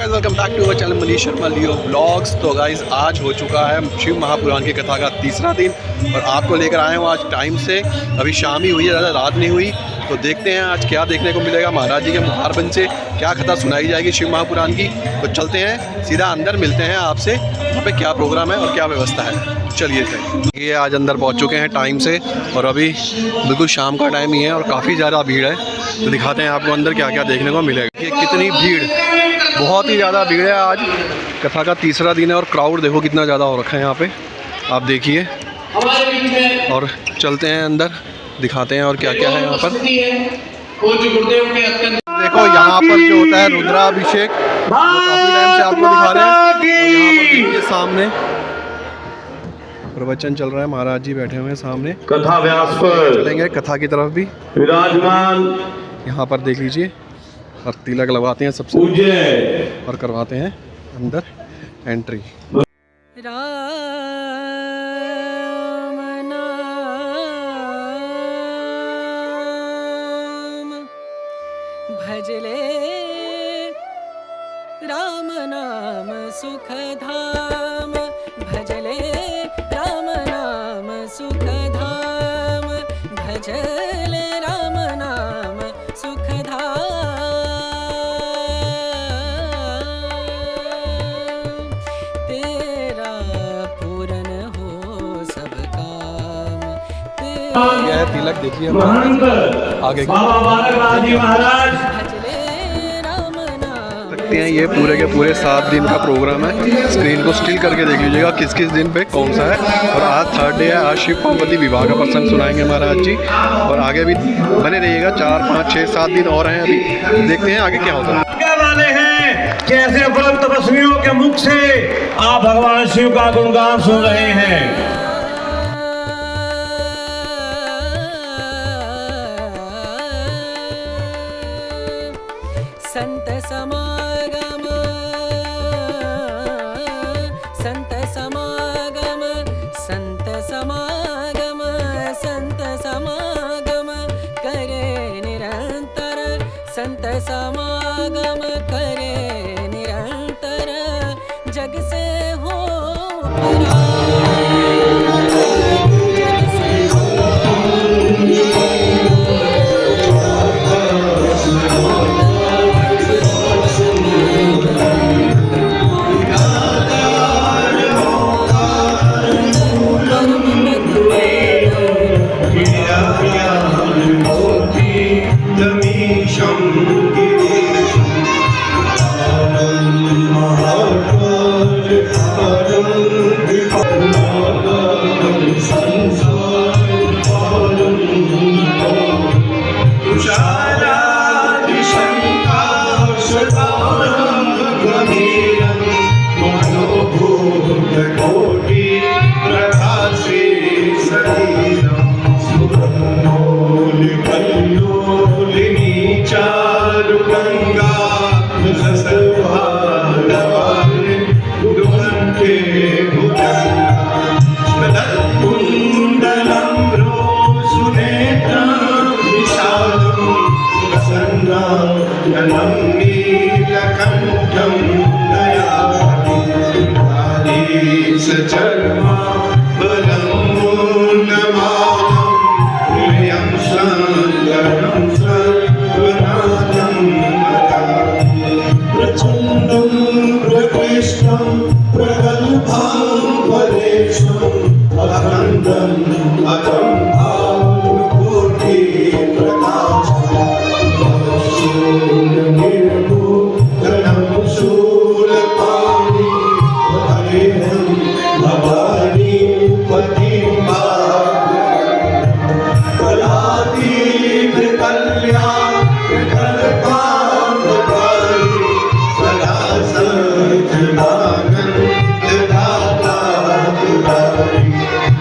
Guys, welcome back to our channel Manish Sharma Leo blogs. तो guys, आज हो चुका है शिव महापुराण की कथा का तीसरा दिन और आपको लेकर आए हूँ आज टाइम से। अभी शाम ही हुई है, ज़्यादा रात नहीं हुई। तो देखते हैं आज क्या देखने को मिलेगा। महाराज जी के मुखारबंद से क्या कथा सुनाई जाएगी शिव महापुराण की। तो चलते हैं सीधा अंदर, मिलते हैं आपसे वहाँ पे क्या प्रोग्राम है और क्या व्यवस्था है। चलिए फिर। ये आज अंदर पहुँच चुके हैं टाइम से और अभी बिल्कुल शाम का टाइम ही है और काफ़ी ज़्यादा भीड़ है। तो दिखाते हैं आपको अंदर क्या क्या देखने को मिलेगा। ये कितनी भीड़, बहुत ही ज़्यादा भीड़ है। आज कथा का तीसरा दिन है और क्राउड देखो कितना ज़्यादा हो रखा है यहाँ पे, आप देखिए। और चलते हैं अंदर, दिखाते हैं और क्या क्या है यहाँ पर। देखो यहाँ पर जो होता है रुद्राभिषेक, काफ़ी टाइम से आपको दिखा रहे हैं। और यहाँ पर देखिए सामने प्रवचन चल रहा है, महाराज जी बैठे हुए हैं सामने। कथा व्यास पर चलेंगे कथा की तरफ भी। विराजमान यहाँ पर देख लीजिए और तिलक लगाते हैं सबसे और करवाते हैं अंदर एंट्री। राम नाम भजले, राम नाम सुख धाम भजले, राम नाम सुख धाम भजले, राम नाम सुख धाम। तेरा पूरन हो सब काम। यह है तिलक, देखिए महंत आगे बाबा बालकनाथ जी महाराज सकते हैं। ये पूरे के पूरे 7 दिन का प्रोग्राम है। स्क्रीन को स्टिल करके देख लीजिएगा किस किस दिन पे कौन सा है। और आज थर्ड डे है। आज शिव पार्वती विवाह का प्रसंग सुनाएंगे महाराज जी और आगे भी बने रहिएगा। 4, 5, 6, 7 दिन और हैं अभी, देखते हैं आगे क्या होता है। क्या वाले हैं कि ऐसे बड़े तपस्वियों के मुख से आप भगवान शिव का गुणगान सुन रहे हैं। संत समागम, संत समागम, संत समागम, संत समागम करे निरंतर, संत समागम करे निरंतर, जग से हो परार, जग से हो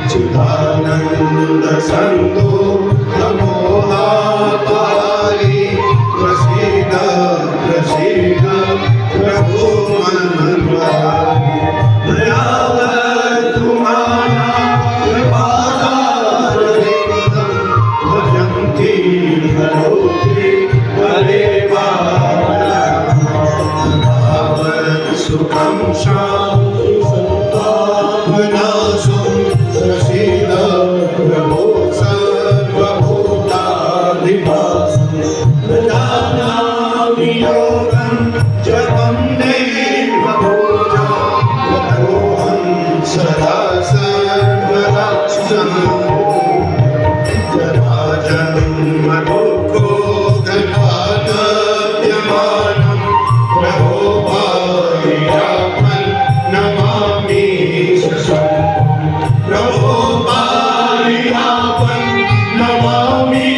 चिदानंद सुखं शान्ति सद्भावनासुं प्रसीद प्रभो सर्वभूताधिवासं प्रजानामि योगं जपं देवपूजा यतोऽहं सदा सर्वदा जन्मदुःखो गतागम्यमानं प्रभो पायापन् नमामि शशंभुं प्रभो पायापन् नमामि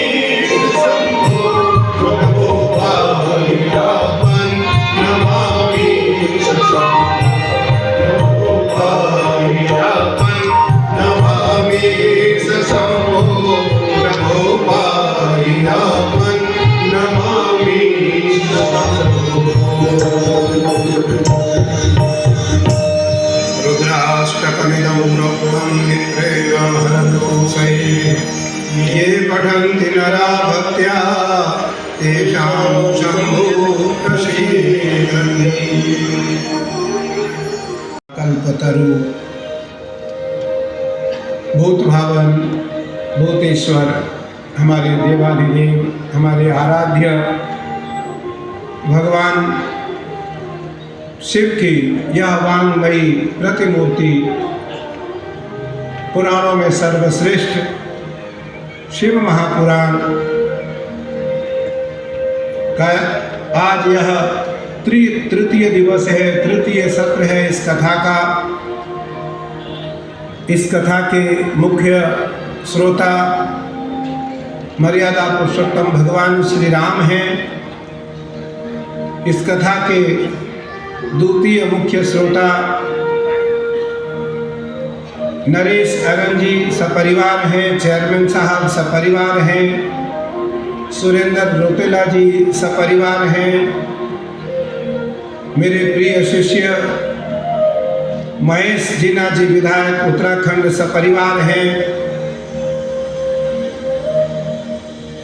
शशंभुं प्रभो पायापन् नमामि शशंभुं प्रभो पायापन् नमामि शशंभुं प्रभो पायापन् नमामि रुद्राष्टकमिदं प्रोक्तं नित्रेण हरदोषै ये पठन्ति नरा भक्त्या तेषां शम्भुः प्रसीदति। कल्पतरु भूत भावन भूतेश्वर हमारे देवाधिदेव हमारे आराध्य भगवान शिव की यह वांगमयी प्रतिमूर्ति पुराणों में सर्वश्रेष्ठ शिव महापुराण का आज यह तृतीय दिवस है, तृतीय सत्र है इस कथा का। इस कथा के मुख्य श्रोता मर्यादा पुरुषोत्तम भगवान श्री राम हैं। इस कथा के द्वितीय मुख्य श्रोता नरेश अरन जी सपरिवार हैं, चेयरमैन साहब सपरिवार हैं, सुरेंद्र रोतेला जी सपरिवार हैं, मेरे प्रिय शिष्य महेश जीना जी विधायक उत्तराखंड सपरिवार हैं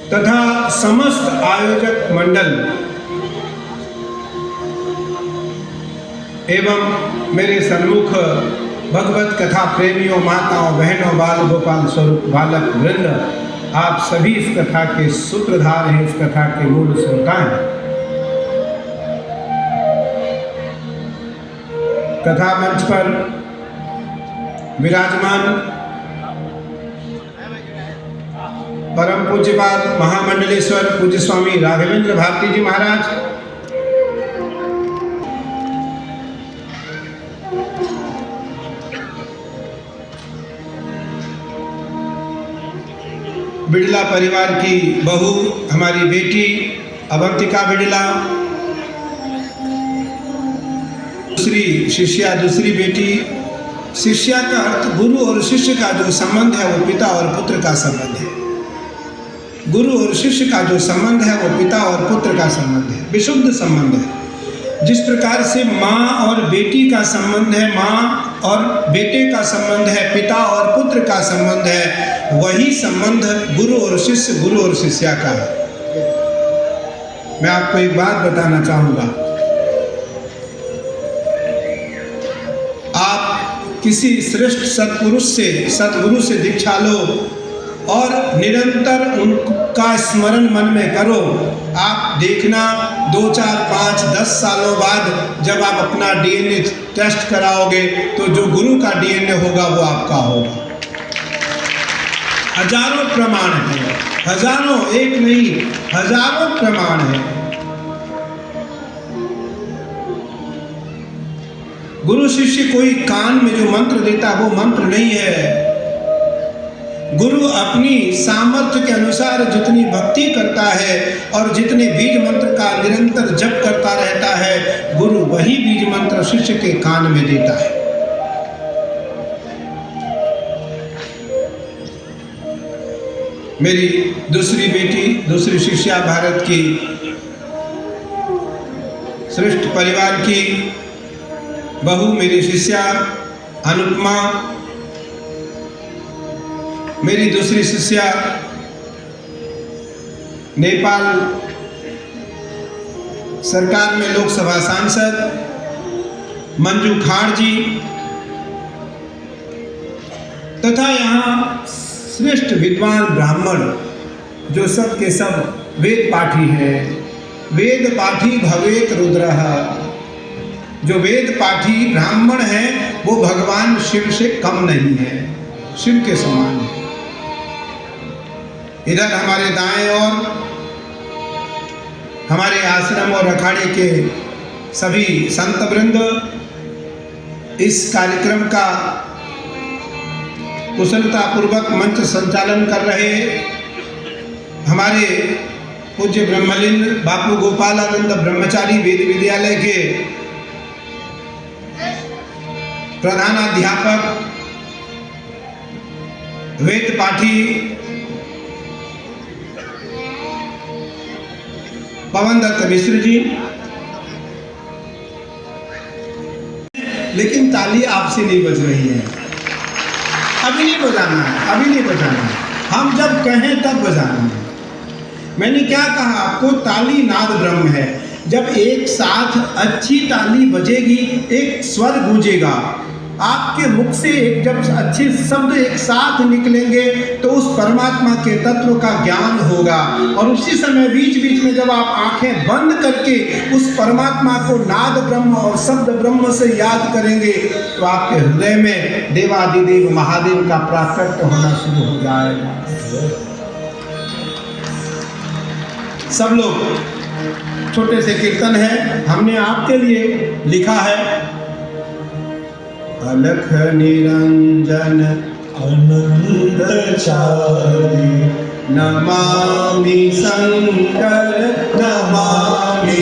तथा समस्त आयोजक मंडल एवं मेरे सन्मुख भगवत कथा प्रेमियों, माताओं, बहनों, बाल गोपाल स्वरूप बालक वृंद, आप सभी इस कथा के सूत्रधार हैं, इस कथा के मूल श्रोता हैं। कथा मंच पर विराजमान परम पूज्यपाद महामंडलेश्वर पूज्य स्वामी राघवेंद्र भारती जी महाराज, बिड़ला परिवार की बहू हमारी बेटी अवंतिका बिड़ला, दूसरी शिष्या, दूसरी बेटी। शिष्या का अर्थ गुरु और शिष्य का जो संबंध है वो पिता और पुत्र का संबंध है। गुरु और शिष्य का जो संबंध है वो पिता और पुत्र का संबंध है, विशुद्ध संबंध है। जिस प्रकार से माँ और बेटी का संबंध है, माँ और बेटे का संबंध है, पिता और पुत्र का संबंध है, वही संबंध गुरु और शिष्य, गुरु और शिष्या का है। मैं आपको एक बात बताना चाहूँगा, आप किसी श्रेष्ठ सत्पुरुष से, सतगुरु से दीक्षा लो और निरंतर उनका स्मरण मन में करो। आप देखना 2, 4, 5, 10 सालों बाद जब आप अपना डीएनए टेस्ट कराओगे तो जो गुरु का डीएनए होगा वो आपका होगा। हजारों प्रमाण हैं, हजारों, एक नहीं हजारों प्रमाण हैं। गुरु शिष्य कोई कान में जो मंत्र देता वो मंत्र नहीं है। गुरु अपनी सामर्थ्य के अनुसार जितनी भक्ति करता है और जितने बीज मंत्र का निरंतर जप करता रहता है, गुरु वही बीज मंत्र शिष्य के कान में देता है। मेरी दूसरी बेटी, दूसरी शिष्या, भारत की श्रेष्ठ परिवार की बहू, मेरी शिष्या अनुपमा, मेरी दूसरी शिष्या नेपाल सरकार में लोकसभा सांसद, मंजू खाड़ जी तथा यहाँ श्रेष्ठ विद्वान ब्राह्मण जो सब के सब वेद पाठी हैं। वेद पाठी भवेत रुद्रः, जो वेद पाठी ब्राह्मण है वो भगवान शिव से कम नहीं है, शिव के समान है। इधर हमारे दाएं ओर हमारे आश्रम और अखाड़े के सभी संत वृंद इस कार्यक्रम का कुशलता पूर्वक मंच संचालन कर रहे हमारे पूज्य ब्रह्मलीन बापू गोपालानंद ब्रह्मचारी वेद विद्यालय के प्रधानाध्यापक वेद पाठी पवन दत्त मिश्र जी। लेकिन ताली आपसे नहीं बज रही है, अभी नहीं बजाना है, अभी नहीं बजाना है, हम जब कहें तब बजाना है। मैंने क्या कहा आपको, ताली नाद ब्रह्म है। जब एक साथ अच्छी ताली बजेगी, एक स्वर गूंजेगा, आपके मुख से एक जब अच्छे शब्द एक साथ निकलेंगे तो उस परमात्मा के तत्व का ज्ञान होगा। और उसी समय बीच बीच में जब आप आंखें बंद करके उस परमात्मा को नाद ब्रह्म और शब्द ब्रह्म से याद करेंगे तो आपके हृदय में देवादिदेव महादेव का प्राकट्य होना शुरू हो जाएगा। सब लोग छोटे से कीर्तन है, हमने आपके लिए लिखा है। अलख निरंजन आनंद चारि नमामि शंकर नमामि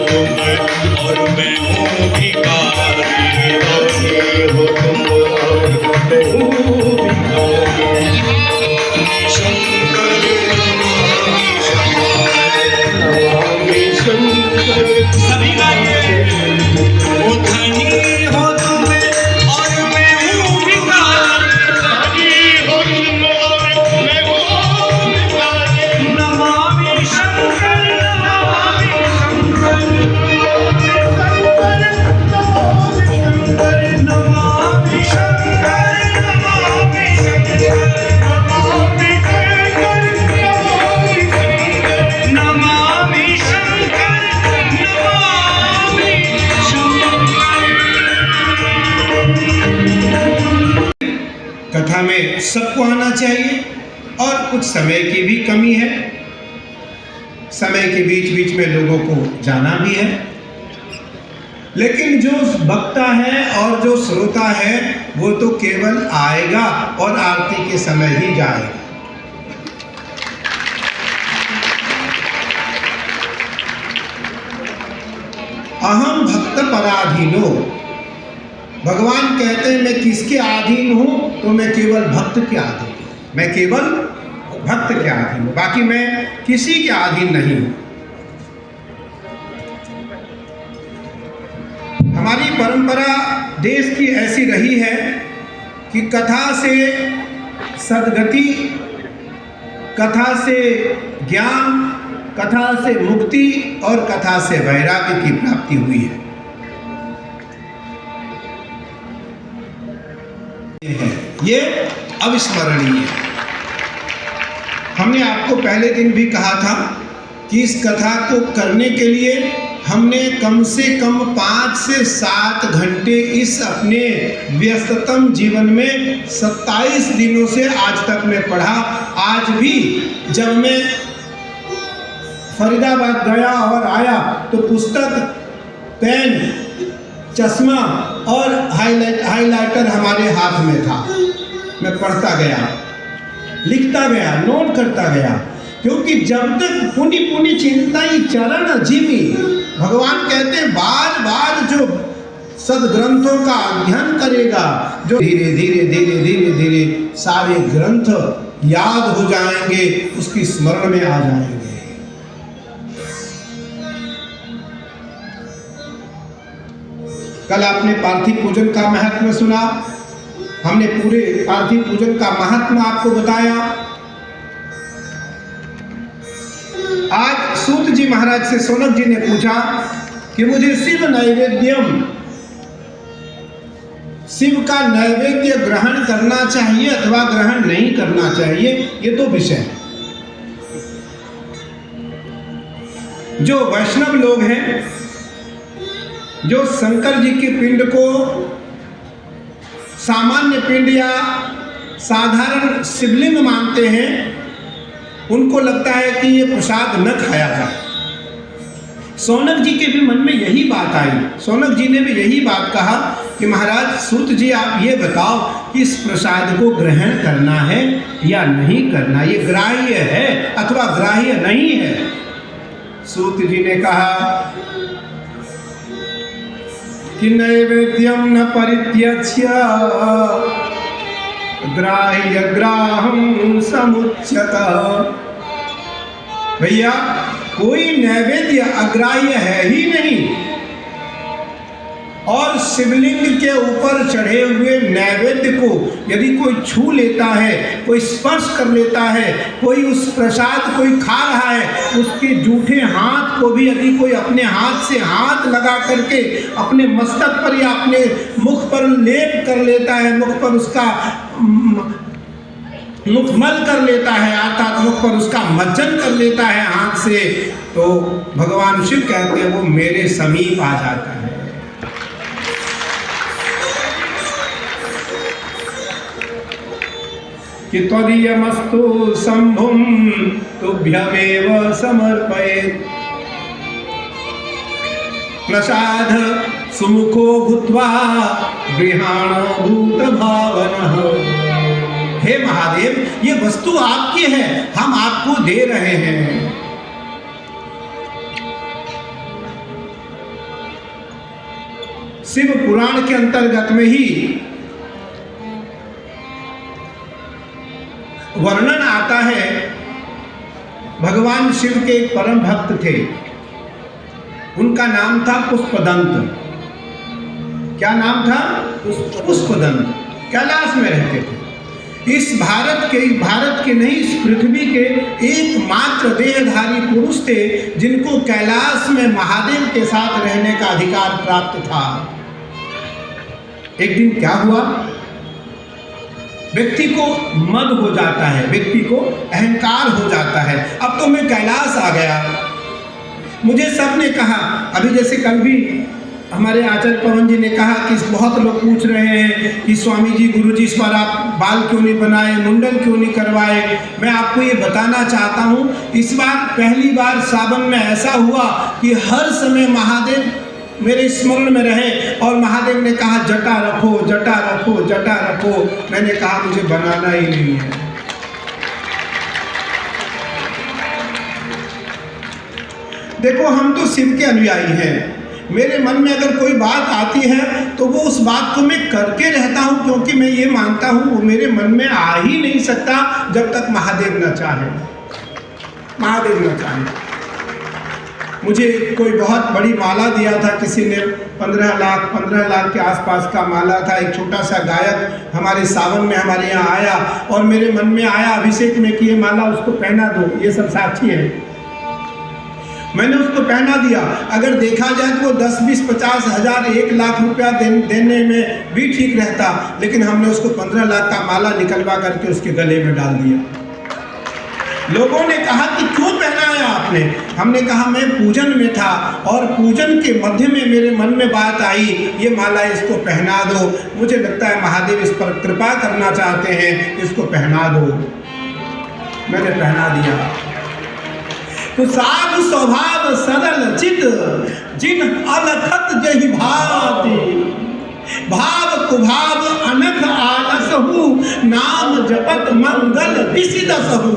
तुम और मैं हूँ भिखारी, धनी हो तुम और मैं हूँ भिखारी। शंकर नमामि शंकर, नमामि शंकर। सभी गाइए। ओ धनी हो तुम और मैं हूँ भिखारी, धनी हो तुम और मैं हूँ भिखारी। नमामि शंकर, नमामि शंकर, नमामि शंकर, नमामि शंकर, नमामि शंकर, नमामि शंकर, नमामि शंकर। कथा में सबको आना चाहिए और कुछ समय की भी कमी है, समय के बीच बीच में लोगों को जाना भी है, लेकिन जो वक्ता है और जो श्रोता है वो तो केवल आएगा और आरती के समय ही जाएगा। अहम भक्त पराधीनो, भगवान कहते हैं मैं किसके अधीन हूं, तो मैं केवल भक्त के अधीन हूं, मैं केवल भक्त के अधीन हूं, बाकी मैं किसी के अधीन नहीं हूं। हमारी परंपरा देश की ऐसी रही है कि कथा से सद्गति, कथा से ज्ञान, कथा से मुक्ति और कथा से वैराग्य की प्राप्ति हुई है। ये अविस्मरणीय है। हमने आपको पहले दिन भी कहा था कि इस कथा को करने के लिए हमने कम से कम 5 से 7 घंटे इस अपने व्यस्ततम जीवन में 27 दिनों से आज तक मैं पढ़ा। आज भी जब मैं फरीदाबाद गया और आया तो पुस्तक, पेन, चश्मा और हाइलाइटर हमारे हाथ में था। मैं पढ़ता गया, लिखता गया, नोट करता गया, क्योंकि जब तक पुनि पुनि चिंताई चरण जिमी, भगवान कहते हैं बार बार जो सदग्रंथों का अध्ययन करेगा, जो धीरे धीरे धीरे धीरे धीरे सारे ग्रंथ याद हो जाएंगे, उसकी स्मरण में आ जाएंगे। कल आपने पार्थिव पूजन का महत्व सुना, हमने पूरे पार्थिव पूजन का महत्व आपको बताया। आज सूत जी महाराज से सोनक जी ने पूछा कि मुझे शिव नैवेद्यम, शिव का नैवेद्य ग्रहण करना चाहिए अथवा ग्रहण नहीं करना चाहिए। ये दो विषय हैं। जो वैष्णव लोग हैं, जो शंकर जी के पिंड को सामान्य पिंड या साधारण शिवलिंग मानते हैं, उनको लगता है कि ये प्रसाद न खाया जाए। सोनक जी के भी मन में यही बात आई। सोनक जी ने भी यही बात कहा कि महाराज सूत जी आप ये बताओ कि इस प्रसाद को ग्रहण करना है या नहीं करना, ये ग्राह्य है अथवा ग्राह्य नहीं है। सूत जी ने कहा कि नैवेद्यम न परित्यज्य ग्राह्य ग्राहम समुच्यतः। भैया कोई नैवेद्य अग्राह्य है ही नहीं, और शिवलिंग के ऊपर चढ़े हुए नैवेद्य को यदि कोई छू लेता है, कोई स्पर्श कर लेता है, कोई उस प्रसाद कोई खा रहा है, उसके जूठे हाथ को भी यदि कोई अपने हाथ से हाथ लगा करके अपने मस्तक पर या अपने मुख पर लेप कर लेता है, मुख पर उसका मुखमल कर लेता है, अर्थात मुख पर उसका मज्जन कर लेता है हाथ से, तो भगवान शिव कहते हैं वो मेरे समीप आ जाता है। कि त्वदीयमस्तु शंभुं तुभ्यमेव समर्पयेत्। प्रसाद सुमुखो भूत्वा गृहाण भूत भावनः। हे महादेव, ये वस्तु आपकी है, हम आपको दे रहे हैं। शिव पुराण के अंतर्गत में ही वर्णन आता है। भगवान शिव के एक परम भक्त थे, उनका नाम था पुष्पदंत। क्या नाम था? पुष्पदंत। कैलाश में रहते थे। इस भारत के नहीं, इस पृथ्वी के एकमात्र देहधारी पुरुष थे जिनको कैलाश में महादेव के साथ रहने का अधिकार प्राप्त था। एक दिन क्या हुआ, व्यक्ति को मद हो जाता है, व्यक्ति को अहंकार हो जाता है। अब तो मैं कैलाश आ गया। मुझे सबने कहा, अभी जैसे कल भी हमारे आचार्य पवन जी ने कहा कि बहुत लोग पूछ रहे हैं कि स्वामी जी, गुरु जी, इस बार आप बाल क्यों नहीं बनाए, मुंडन क्यों नहीं करवाए। मैं आपको ये बताना चाहता हूँ, इस बार पहली बार सावन में ऐसा हुआ कि हर समय महादेव मेरे स्मरण में रहे और महादेव ने कहा जटा रखो, जटा रखो, जटा रखो। मैंने कहा मुझे बनाना ही नहीं है। देखो, हम तो शिव के अनुयायी हैं। मेरे मन में अगर कोई बात आती है तो वो उस बात को मैं करके रहता हूँ, क्योंकि मैं ये मानता हूँ वो मेरे मन में आ ही नहीं सकता जब तक महादेव न चाहे। महादेव न चाहे। मुझे कोई बहुत बड़ी माला दिया था किसी ने, 15 लाख के आसपास का माला था। एक छोटा सा गायक हमारे सावन में हमारे यहाँ आया और मेरे मन में आया अभिषेक में कि ये माला उसको पहना दो। ये सब साक्षी है। मैंने उसको पहना दिया। अगर देखा जाए तो वो 10, 20, 50 हज़ार, 1 लाख रुपया देने में भी ठीक रहता, लेकिन हमने उसको 15 लाख का माला निकलवा करके उसके गले में डाल दिया। लोगों ने कहा कि क्यों पहनाया आपने? हमने कहा मैं पूजन में था और पूजन के मध्य में मेरे मन में बात आई, ये माला इसको पहना दो। मुझे लगता है महादेव इस पर कृपा करना चाहते हैं, इसको पहना दो। मैंने पहना दिया। तो साधु स्वभाव सरल चित, जिन अलखत जहि भाति, भाव कुभाव अनख आलसहु, नाम जपत मंगल विसिदसहु।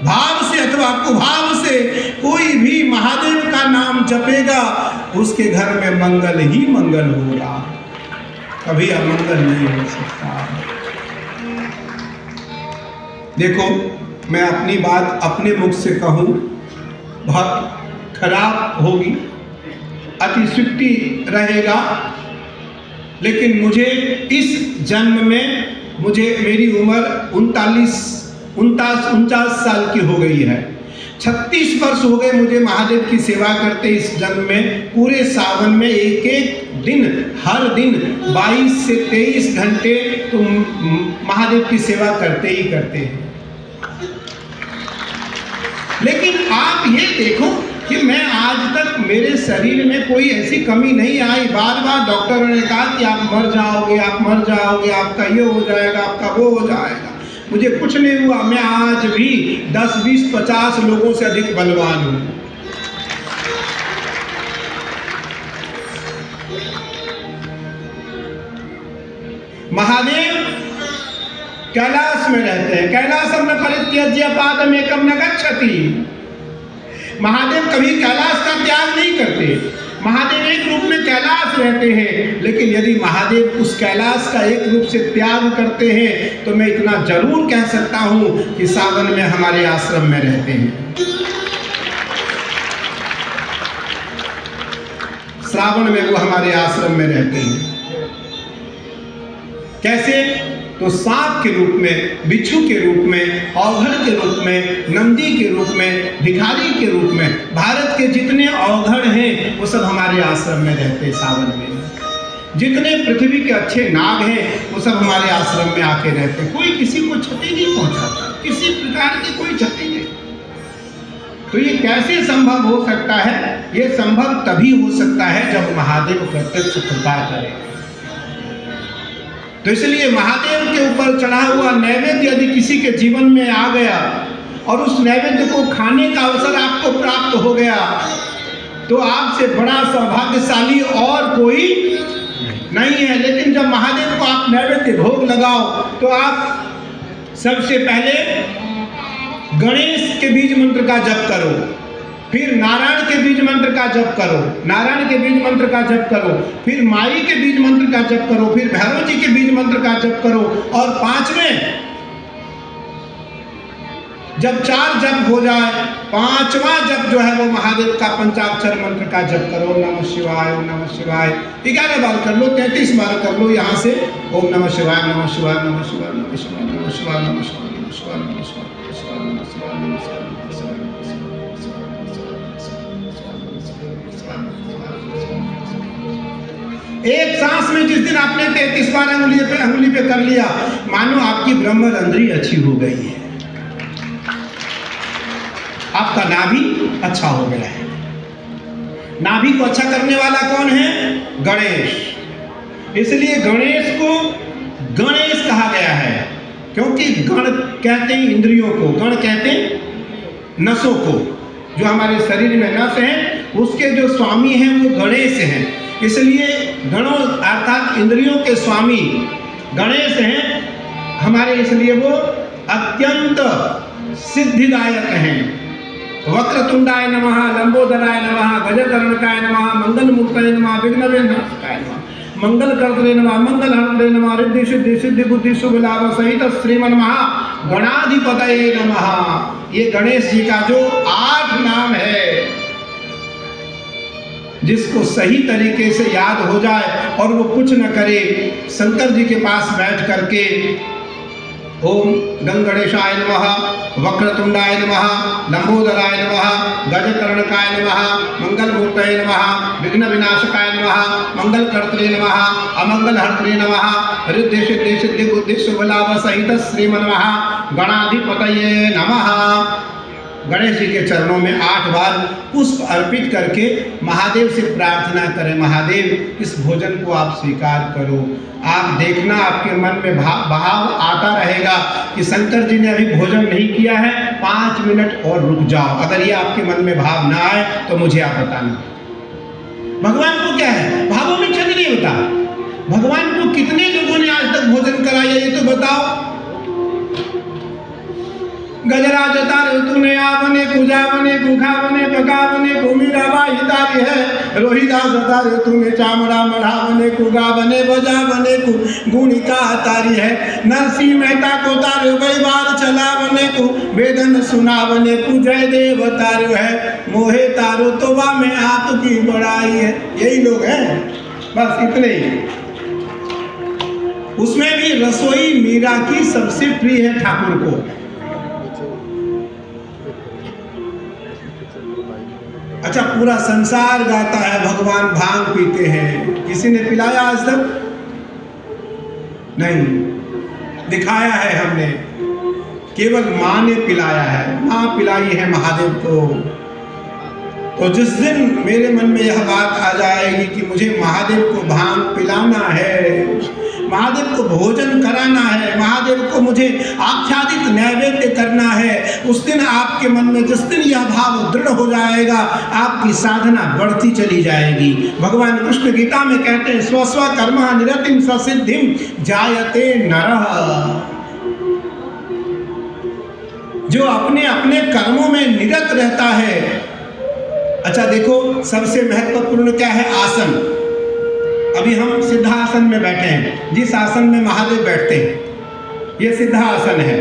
भाव से अथवा कुभाव से कोई भी महादेव का नाम जपेगा, उसके घर में मंगल ही मंगल होगा, कभी अमंगल नहीं हो सकता। देखो, मैं अपनी बात अपने मुख से कहूँ बहुत खराब होगी, अतिशुक्ति रहेगा, लेकिन मुझे इस जन्म में मेरी उम्र 49 साल की हो गई है। 36 वर्ष हो गए मुझे महादेव की सेवा करते। इस जन्म में पूरे सावन में एक एक दिन, हर दिन 22 से 23 घंटे तो महादेव की सेवा करते ही करते हैं। लेकिन आप ये देखो कि मैं आज तक मेरे शरीर में कोई ऐसी कमी नहीं आई। बार बार डॉक्टरों ने कहा कि आप मर जाओगे, आप मर जाओगे, आपका ये हो जाएगा, आपका वो हो जाएगा। मुझे कुछ नहीं हुआ। मैं आज भी 10, 20, 50 लोगों से अधिक बलवान हूँ। महादेव कैलाश में रहते हैं। कैलासम न परित्यज्य पादमेकं न गच्छति। महादेव कभी कैलाश का त्याग नहीं करते। महादेव एक रूप में कैलाश रहते हैं, लेकिन यदि महादेव उस कैलाश का एक रूप से त्याग करते हैं तो मैं इतना जरूर कह सकता हूँ कि सावन में हमारे आश्रम में रहते हैं। श्रावण में वो हमारे आश्रम में रहते हैं। कैसे? तो सांप के रूप में, बिच्छू के रूप में, औघड़ के रूप में, नंदी के रूप में, भिखारी के रूप में, भारत के जितने औघड़ हैं वो सब हमारे आश्रम में रहते हैं। सावन में जितने पृथ्वी के अच्छे नाग हैं वो सब हमारे आश्रम में आके रहते हैं। कोई किसी को क्षति नहीं पहुंचाता, किसी प्रकार की कोई क्षति नहीं। तो ये कैसे संभव हो सकता है? ये संभव तभी हो सकता है जब महादेव प्रत्यक्ष कृपा करें। तो इसलिए महादेव के ऊपर चढ़ा हुआ नैवेद्य यदि किसी के जीवन में आ गया और उस नैवेद्य को खाने का अवसर आपको प्राप्त हो गया, तो आपसे बड़ा सौभाग्यशाली और कोई नहीं है। लेकिन जब महादेव को आप नैवेद्य भोग लगाओ तो आप सबसे पहले गणेश के बीज मंत्र का जप करो, फिर नारायण के बीज मंत्र का जप करो, नारायण के बीज मंत्र का जप करो, फिर माई के बीज मंत्र का जप करो, फिर भैरव जी के बीज मंत्र का जप करो, और 5वें जब 4 जप हो जाए, 5वां जप जो है वो महादेव का पंचाक्षर मंत्र का जप करो। ओम नमः शिवाय, ओम नमः शिवाय 11 बार कर लो, 33 बार कर लो यहाँ से। ओम नमः शिवाय, नमः शिवाय, नमः शिवाय, नमः शिवाय, नमः शिवाय, नमः शिवाय, नमः शिवाय, नमः शिवाय, नमः शिवाय, नमः शिवाय, नमः शिवाय। एक सांस में जिस दिन आपने 33 बार अंगुली पे कर लिया, मानो आपकी ब्रह्मरंध्री अच्छी हो गई है, आपका नाभि अच्छा हो गया है। नाभि को अच्छा करने वाला कौन है? गणेश। इसलिए गणेश को गणेश कहा गया है, क्योंकि गण कहते हैं इंद्रियों को, गण कहते हैं नसों को। जो हमारे शरीर में नस है उसके जो स्वामी हैं वो गणेश हैं। इसलिए गणों अर्थात इंद्रियों के स्वामी गणेश हैं हमारे, इसलिए वो अत्यंत सिद्धिदायक हैं। वक्रतुंडाय नमः, लंबोदराय नमः, गजकर्णकाय नमः, मंगलमूर्तये नमः, विघ्नविनाशकाय नमः, मंगलकर्त्रे नमः, मंगलहर्त्रे नमः, रिद्धि सिद्धि सिद्धि बुद्धि शुभ लाभ सहित श्रीमन महा गणाधिपतये नमः। ये गणेश जी का जो 8 नाम है, जिसको सही तरीके से याद हो जाए और वो कुछ न करे, शंकर जी के पास बैठ करके ओम गंगणेशाय नमः, वक्रतुंडाय नमः, लंबोदराय नमः, गजकर्णकाय नमः, मंगलमूर्तये नमः, विघ्नविनाशकाय नमः, मंगलकर्त्रे नमः, अमंगलहर्त्रे नमः, रिद्धि सिद्धि सिद्धि बुद्धि शुभ लाभ सहित श्रीमन महा गणाधिपतये नमः। गणेश जी के चरणों में 8 बार पुष्प अर्पित करके महादेव से प्रार्थना करें, महादेव इस भोजन को आप स्वीकार करो। आप देखना आपके मन में भाव आता रहेगा कि शंकर जी ने अभी भोजन नहीं किया है, 5 मिनट और रुक जाओ। अगर ये आपके मन में भाव ना आए तो मुझे आप बताना। भगवान को क्या है, भावों में छंद नहीं होता। भगवान को कितने लोगों ने आज तक भोजन कराया ये तो बताओ। गजराज तारे तूने आवने कुजा बने कुखा बने पका बने कुमीरा बाई तारी है, रोहिदास तारे तूने चामड़ा मढ़ा बने कुगा बने बजा बने कु गुणिका तारी है, नरसिंह मेहता को तारे कई बार चला बने कु वेदन सुना बने कु जय देव तारो है, मोहे तारो तोबा में आपकी बड़ाई है। यही लोग हैं, बस इतने ही। उसमें भी रसोई मीरा की सबसे प्रिय है ठाकुर को। अच्छा, पूरा संसार गाता है भगवान भांग पीते हैं, किसी ने पिलाया आज तक? नहीं, दिखाया है हमने, केवल माँ ने पिलाया है, माँ पिलाई है महादेव को। तो जिस दिन मेरे मन में यह बात आ जाएगी कि मुझे महादेव को भांग पिलाना है, महादेव को भोजन कराना है, महादेव को मुझे आच्छादित नैवेद्य करना है, उस दिन आपके मन में जिस दिन यह भाव दृढ़ हो जाएगा, आपकी साधना बढ़ती चली जाएगी। भगवान कृष्ण गीता में कहते हैं स्व स्व कर्मा निरतिम ससिद्धिम जायते नरः। जो अपने अपने कर्मों में निरत रहता है। अच्छा देखो, सबसे महत्वपूर्ण क्या है? आसन। अभी हम सिद्धासन में बैठे हैं, जिस आसन में महादेव बैठते हैं ये सिद्धासन है।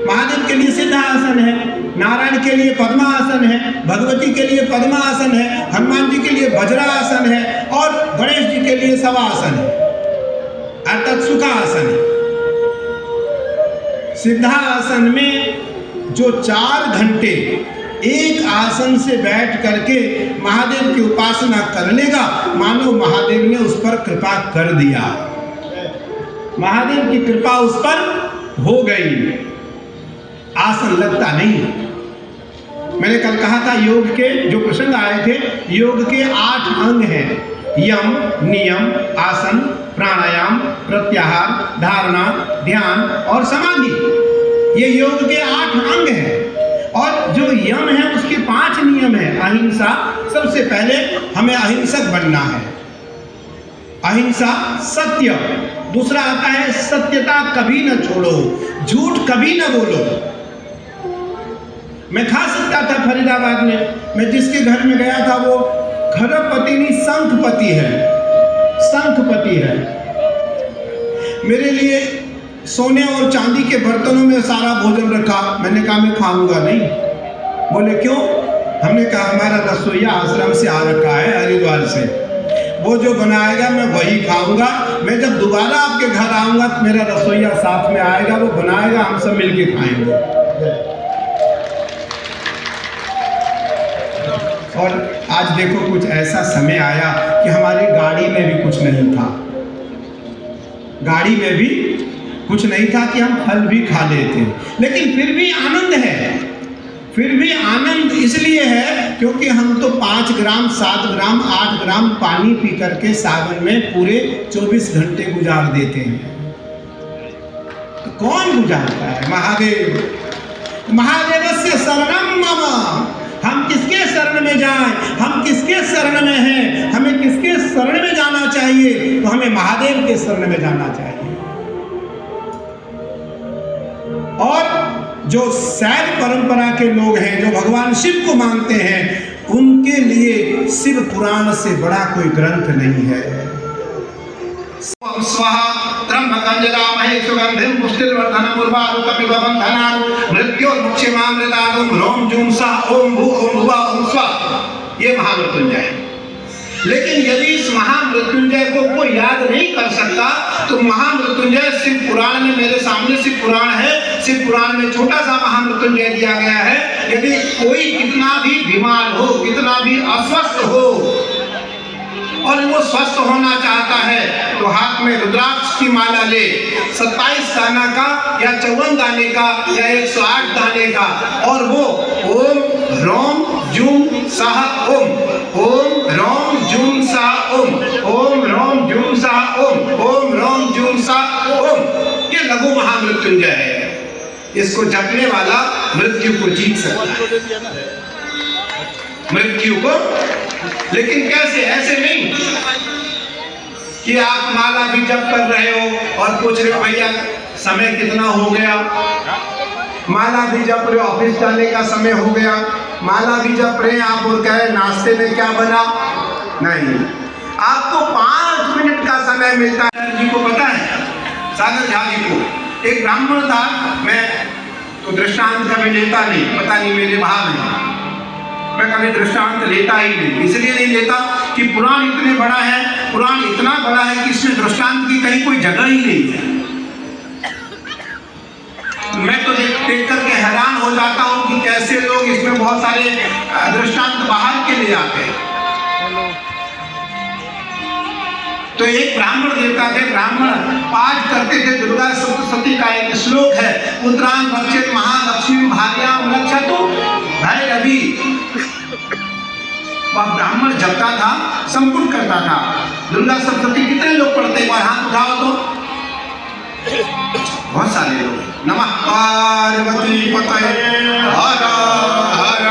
महादेव के लिए सिद्धासन है, नारायण के लिए पद्मासन है, भगवती के लिए पद्मासन है, हनुमान जी के लिए वज्रासन है और गणेश जी के लिए शवासन है अर्थात सुखासन है। सिद्धासन में जो 4 घंटे एक आसन से बैठ करके महादेव की उपासना कर लेगा, मानो महादेव ने उस पर कृपा कर दिया, महादेव की कृपा उस पर हो गई। आसन लगता नहीं। मैंने कल कहा था योग के जो प्रसंग आए थे, योग के 8 अंग हैं, यम, नियम, आसन, प्राणायाम, प्रत्याहार, धारणा, ध्यान और समाधि। ये योग के 8 अंग हैं। और जो यम है उसके 5 नियम है। अहिंसा, सबसे पहले हमें अहिंसक बनना है, अहिंसा, सत्य, दूसरा आता है सत्यता, कभी न छोड़ो, झूठ कभी न बोलो। मैं खा सकता था फरीदाबाद में, मैं जिसके घर में गया था वो हरपति नहीं, शंखपति है, शंखपति है। मेरे लिए सोने और चांदी के बर्तनों में सारा भोजन रखा। मैंने कहा मैं खाऊंगा नहीं। बोले क्यों? हमने कहा हमारा रसोईया आश्रम से आ रखा है, हरिद्वार से, वो जो बनाएगा मैं वही खाऊंगा। मैं जब दोबारा आपके घर आऊंगा तो मेरा रसोईया साथ में आएगा, वो बनाएगा, हम सब मिलके खाएंगे। और आज देखो कुछ ऐसा समय आया कि हमारी गाड़ी में भी कुछ नहीं था, गाड़ी में भी कुछ नहीं था कि हम फल भी खा लेते, लेकिन फिर भी आनंद है। फिर भी आनंद इसलिए है क्योंकि हम तो 5 ग्राम 7 ग्राम 8 ग्राम पानी पी करके सावन में पूरे 24 घंटे गुजार देते हैं। तो कौन गुजारता है? महादेव। महादेवस्य शरणम मम। हम किसके शरण में जाएं? हम किसके शरण में हैं? हमें किसके शरण में जाना चाहिए? तो हमें महादेव के शरण में जाना चाहिए। और जो शैव परंपरा के लोग हैं, जो भगवान शिव को मानते हैं, उनके लिए शिव पुराण से बड़ा कोई ग्रंथ नहीं है। स्वाहा त्र्यंबकं सुगंधिं पुष्टिवर्धनम् उर्वारुकमिव बन्धनान् मृत्योर्मुक्षीमामृतात् ह्रौं जूं सः ओं भू ओं भुवः ओं स्वः। ये महामृत्युंजय है। लेकिन यदि इस महामृत्युंजय को कोई याद नहीं कर सकता तो महामृत्युंजय शिव पुराण में, मेरे सामने शिव पुराण है, शिव पुराण में छोटा सा महामृत्युंजय दिया गया है। यदि कोई कितना भी बीमार हो, कितना भी अस्वस्थ हो और वो स्वस्थ होना चाहता है तो हाथ में रुद्राक्ष की माला ले, 27 दाना का या 54 दाने का या 108 दाने का, और वो ओम ह्रौं जूं सः ओम, ओम ह्रौं जूं सः ओम, ओम ह्रौं जूं सः ओम, ओम ह्रौं जूं सः ओम, ये लघु महामृत्युंजय है। इसको जपने वाला मृत्यु को जीत सकता है, मृत्यु को। लेकिन कैसे? ऐसे नहीं कि आप माला भी जप कर रहे हो और पूछ रहे हो भैया समय कितना हो गया, माला भी जप रहे हो ऑफिस जाने का समय हो गया, माला भी जप रहे हैं आप और कह रहे नाश्ते में क्या बना। नहीं, आपको 5 मिनट का समय मिलता है। जी को पता है, सागर झा जी को, एक ब्राह्मण था, मैं तो दृष्टांत कभी लेता नहीं, पता नहीं मेरे भाव है, मैं कभी दृष्टांत लेता ही नहीं। इसलिए नहीं लेता कि पुराण इतने बड़ा है, पुराण इतना बड़ा है कि इसमें दृष्टांत की कहीं कोई जगह ही नहीं है। मैं तो देख करके हैरान हो जाता हूँ कि कैसे लोग इसमें बहुत सारे दृष्टांत बाहर के ले आते हैं। तो एक ब्राह्मण देवता थे, ब्राह्मण पाठ करते थे दुर्गा सप्तशती का एक श्लोक है, उत्तरायण रक्षित महालक्ष्मी भार्याम रक्षतु भैरवी। वह ब्राह्मण जपता था, संपूर्ण करता था। दुर्गा सप्तशती कितने लोग पढ़ते हैं? हाथ उठाओ तो बहुत सारे लोग। नमः पार्वती पतये हर हर।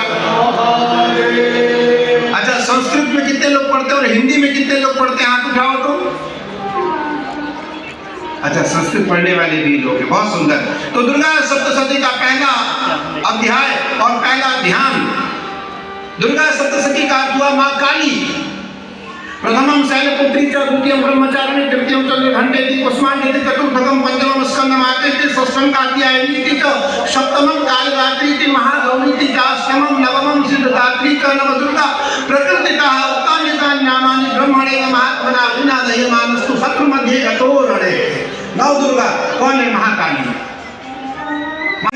अच्छा, संस्कृत में कितने लोग पढ़ते हैं और हिंदी में कितने लोग पढ़ते हैं? हाथ उठाओ तो। अच्छा, संस्कृत पढ़ने वाले भी लोग हैं, बहुत सुंदर। तो दुर्गा सप्तशती का पहला अध्याय और पहला ध्यान, दुर्गा सप्तशती का अर्थ हुआ माँ काली। प्रथमं शैलपुत्री च, द्वितीयं ब्रह्मचारिणी, तृतीयं चंद्रघंटेति, कुष्मांडेति, चतुर्थकं पंचमं स्कंदमातेति, षष्ठं कार्तियायनीति च, सप्तमं कालरात्रीति, महागौरीति च, अष्टमं नवमं सिद्धदात्री च, नवदुर्गा प्रकृतितः उक्तान्यतानि नामानि ब्रह्मणे महात्मना विना दह्यमानस्तु शत्रु मध्ये गतो रणे। नव दुर्गा कौन है? महाकाली।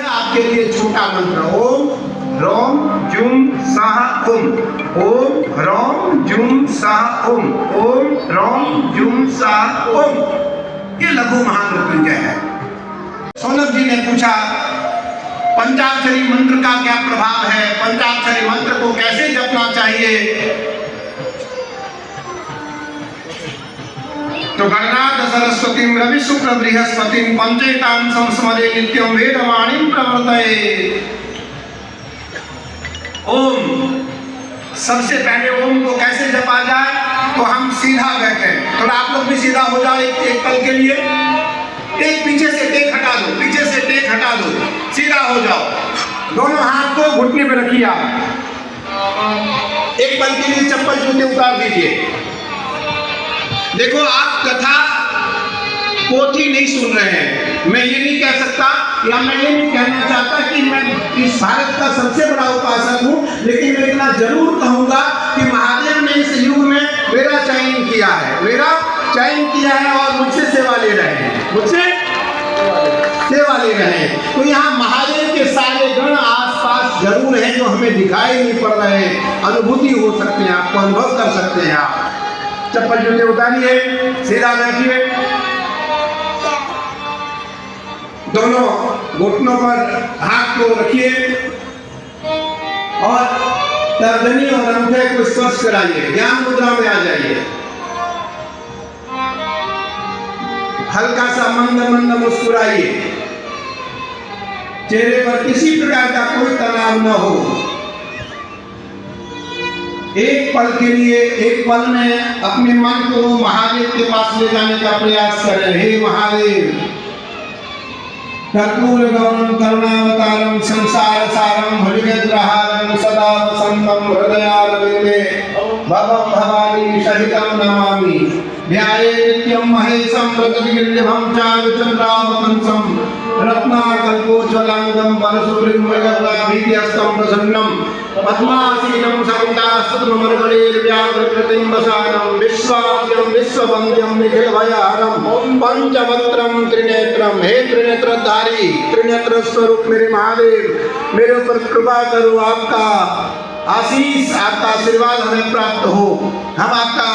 आपके लिए छोटा मंत्र, ओम ह्रौं जूं सः ओम, ओम ह्रौं जूं सः ओम, ओम ह्रौं जूं सः ओम। ये लघु महामृत्युंजय है। सोनक जी ने पूछा पंचाक्षरी मंत्र का क्या प्रभाव है, पंचाक्षरी मंत्र को कैसे जपना चाहिए? तो गणनाथ सरस्वती रवि शुक्र बृहस्पति पंचेतान संस्मरे नित्यं वेदवाणी प्रवर्तये। ओम, सबसे पहले ओम को कैसे जपा जाए? तो हम सीधा बैठे, थोड़ा आप लोग भी सीधा हो जाओ एक पल के लिए। एक पीछे से टेक हटा दो, पीछे से टेक हटा दो, सीधा हो जाओ। दोनों हाथ को घुटने पे रखिए आप। एक पल के लिए चप्पल जूते उतार दीजिए। देखो, आप कथा पोथी नहीं सुन रहे हैं। मैं ये नहीं कह सकता या मैं ये नहीं कहना चाहता कि मैं इस भारत का सबसे बड़ा उपासक हूँ, लेकिन मैं इतना जरूर कहूँगा कि महादेव ने इस युग में मेरा चयन किया है और मुझसे सेवा ले रहे हैं, तो यहाँ महादेव के सारे गण आसपास जरूर हैं जो हमें दिखाई नहीं पड़ रहे हैं। अनुभूति हो सकते हैं, आपको अनुभव कर सकते हैं। आप चप्पल जूते उतारिए, सीधा बैठिए, दोनों घुटनों पर हाथ को रखिए और तर्जनी और अंगूठे को स्पर्श कराइए। ज्ञान मुद्रा में आ जाइए। हल्का सा मंद मंद मुस्कुराइए। चेहरे पर किसी प्रकार का कोई तनाव न हो। एक पल के लिए, एक पल में अपने मन को महादेव के पास ले जाने का प्रयास करें। हे महादेव, कर्पूर गौरम करुणावतारम संसार सारम भुजगेन्द्रहारम सदा वसंतम हृदयारविंदे भवम भवानी सहितम नमामि। ध्याये नित्यं महेशं रजतगिरिभं चारुचन्द्रावतंसं रत्नाकल्पोज्ज्वलांगं परशुभृङ्गगदाभिहस्तं प्रसन्नं पद्मासीनं सवितास्तुतमर्गणैर्व्याघ्रकृतिं वसानं विश्वाद्यं विश्ववन्द्यं निखिलभयहरं पंचवक्त्रं त्रिनेत्रं। हे त्रिनेत्रधारी, त्रिनेत्र स्वरूप मेरे महादेव, मेरे ऊपर कृपा करो। आपका आशीष, आपका आशीर्वाद हमें प्राप्त हो। हम आपका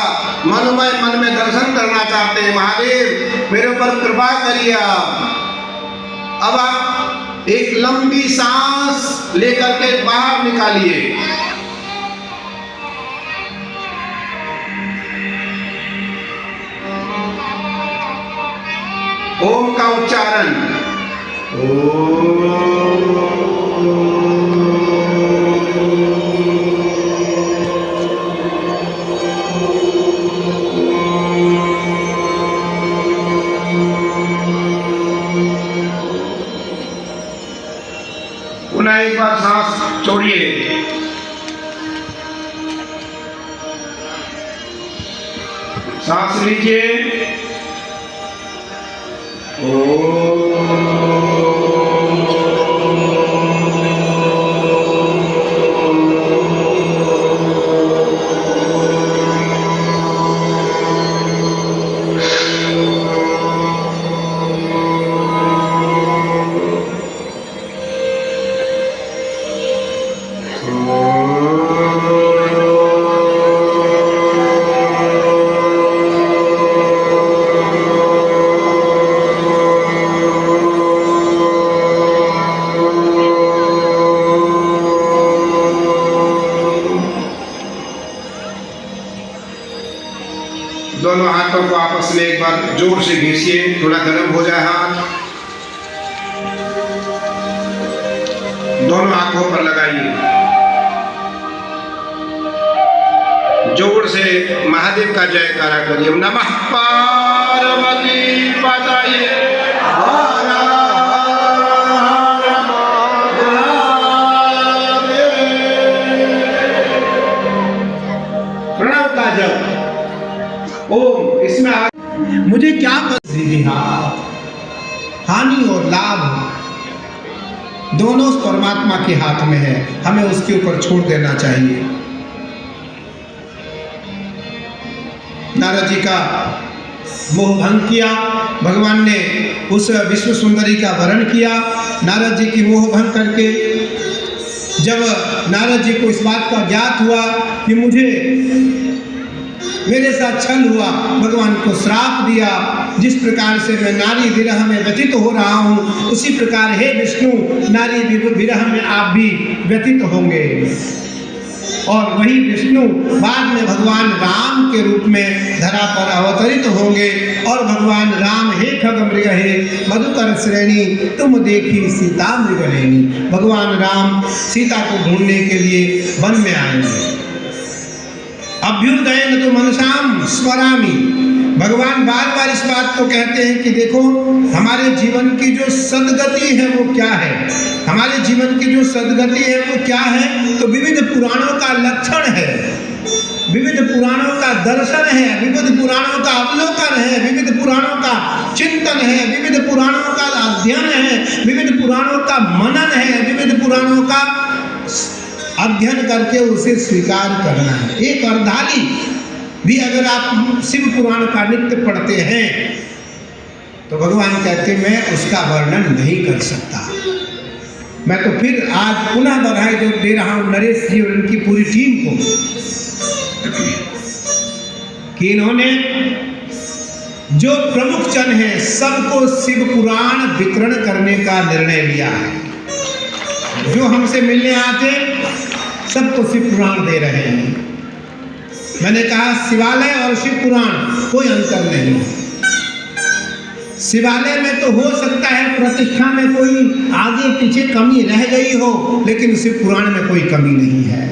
मनोमय मन में दर्शन करना चाहते हैं। महादेव, मेरे ऊपर कृपा करिए आप। अब आप एक लंबी सांस लेकर के बाहर निकालिए। ओम का उच्चारण। पुनः एक बार सांस छोड़िए। सांस लीजिए। दोनों हाथों को आपस में एक बार जोर से घिसिए, थोड़ा गर्म हो जाए हाथ। दोनों आंखों पर लगाइए। जोर से महादेव का जयकारा करिए। नमः पार्वती पतये प्रणव का जप। ओम, इसमें मुझे क्या दीजिए। हानि और लाभ दोनों उस परमात्मा के हाथ में है, हमें उसके ऊपर छोड़ देना चाहिए। नारद जी का मोह भंग किया, भगवान ने उस विश्व सुंदरी का वर्ण किया। नारद जी की मोह भंग करके जब नारद जी को इस बात का ज्ञात हुआ कि मेरे साथ छल हुआ, भगवान को श्राप दिया। जिस प्रकार से मैं नारी विरह में व्यतीत हो रहा हूँ, उसी प्रकार हे विष्णु, नारी विरह में आप भी व्यतीत होंगे। और वही विष्णु बाद में भगवान राम के रूप में धरा पर अवतरित होंगे। और भगवान राम, हे खगमृग हे मधुकर श्रेणी, तुम देखी सीता मृगलेनी। भगवान राम सीता को ढूंढने के लिए वन में आएंगे। अभ्युदयन तो मनसाम स्मरामि, भगवान बार बार इस बात को कहते हैं कि देखो हमारे जीवन की जो सदगति है वो क्या है, हमारे जीवन की जो सदगति है वो क्या है। तो विविध पुराणों का लक्षण है, विविध पुराणों का दर्शन है, विविध पुराणों का अवलोकन है, विविध पुराणों का चिंतन है, विविध पुराणों का अध्ययन है, विविध पुराणों का मनन है, विविध पुराणों का अध्ययन करके उसे स्वीकार करना है। एक अर्धाली भी अगर आप शिव पुराण का नित्य पढ़ते हैं तो भगवान कहते मैं उसका वर्णन नहीं कर सकता। मैं तो फिर आज पुनः बधाई दे रहा हूं नरेश जी और उनकी पूरी टीम को कि इन्होंने जो प्रमुख जन है सबको शिव पुराण वितरण करने का निर्णय लिया है। जो हमसे मिलने आते सबको शिव पुराण दे रहे हैं। मैंने कहा शिवालय और शिव पुराण कोई अंतर नहीं है। शिवालय में तो हो सकता है प्रतिष्ठा में कोई आगे पीछे कमी रह गई हो, लेकिन शिव पुराण में कोई कमी नहीं है।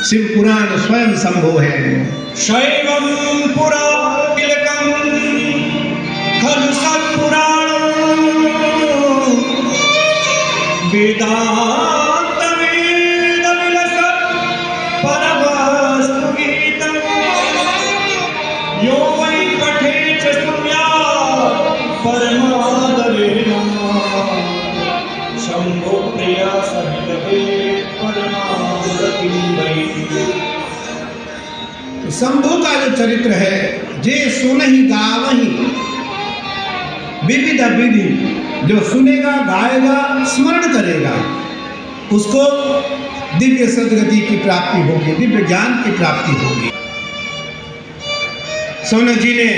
शिव पुराण स्वयं संभव है। शैवं पुरा तिलकं खलु सत्पुराणं वेदांत वेद विलसत् परमस्तु गीतं यो वै पठे च शृणुयात् परमादरेण शम्भो प्रिया सहितवे परमागतिं वै। शंभु का जो चरित्र है जे सुनहि गावहि विविध विधि, जो सुनेगा गाएगा स्मरण करेगा उसको दिव्य सदगति की प्राप्ति होगी, दिव्य ज्ञान की प्राप्ति होगी। सोनक जी ने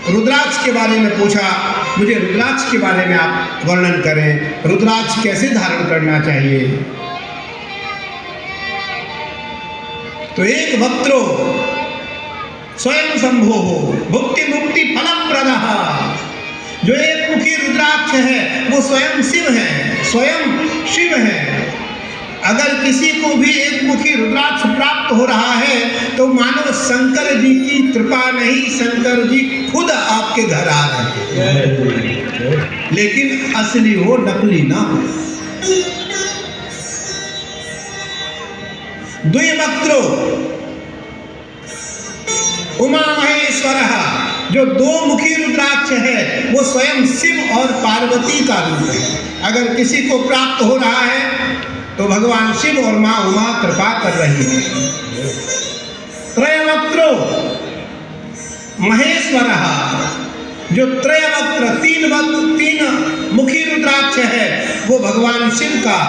रुद्राक्ष के बारे में पूछा, मुझे रुद्राक्ष के बारे में आप वर्णन करें, रुद्राक्ष कैसे धारण करना चाहिए। तो एक वक्त्रो स्वयं संभो हो भुक्ति मुक्ति फलप्रदः, जो एक मुखी रुद्राक्ष है वो स्वयं शिव है, स्वयं शिव है। अगर किसी को भी एक मुखी रुद्राक्ष प्राप्त हो रहा है तो मानो शंकर जी की कृपा नहीं, शंकर जी खुद आपके घर आ रहे हैं, लेकिन असली हो नकली ना हो। द्विवक्त्रो उमा महेश्वर, जो दो मुखी रुद्राक्ष है वो स्वयं शिव और पार्वती का रूप है। अगर किसी को प्राप्त हो रहा है तो भगवान शिव और माँ उमा कृपा कर रही है। त्रयवक्त्रो महेश्वर, जो त्रयवक्त्र तीन मुखी रुद्राक्ष है वो भगवान शिव का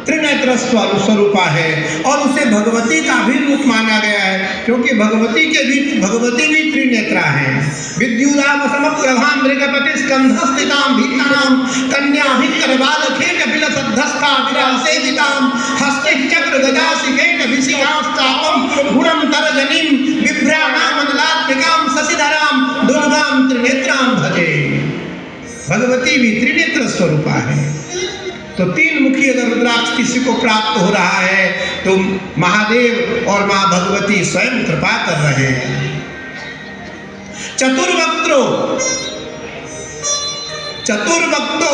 त्रिनेत्र स्वरूप है और उसे भगवती का भी रूप माना गया है, क्योंकि भगवती भी त्रिनेत्रा है। विद्युदाम समप्रभां मृगपति स्कंधस्थितां भीतानां कन्याभिकरबालखेट विलसद्धस्था विरासेवितां हस्ते चक्र गदासिकेट विशिखांश्चापं गुणं तरजनीं बिभ्राणामनलात्मिकां शशिधरां दुर्गां त्रिनेत्रां भजे। भगवती भी त्रिनेत्र स्वरूप है। तो तीन मुखी अगर रुद्राक्ष किसी को प्राप्त हो रहा है तो महादेव और माँ भगवती स्वयं कृपा कर रहे हैं। चतुर्वक्तो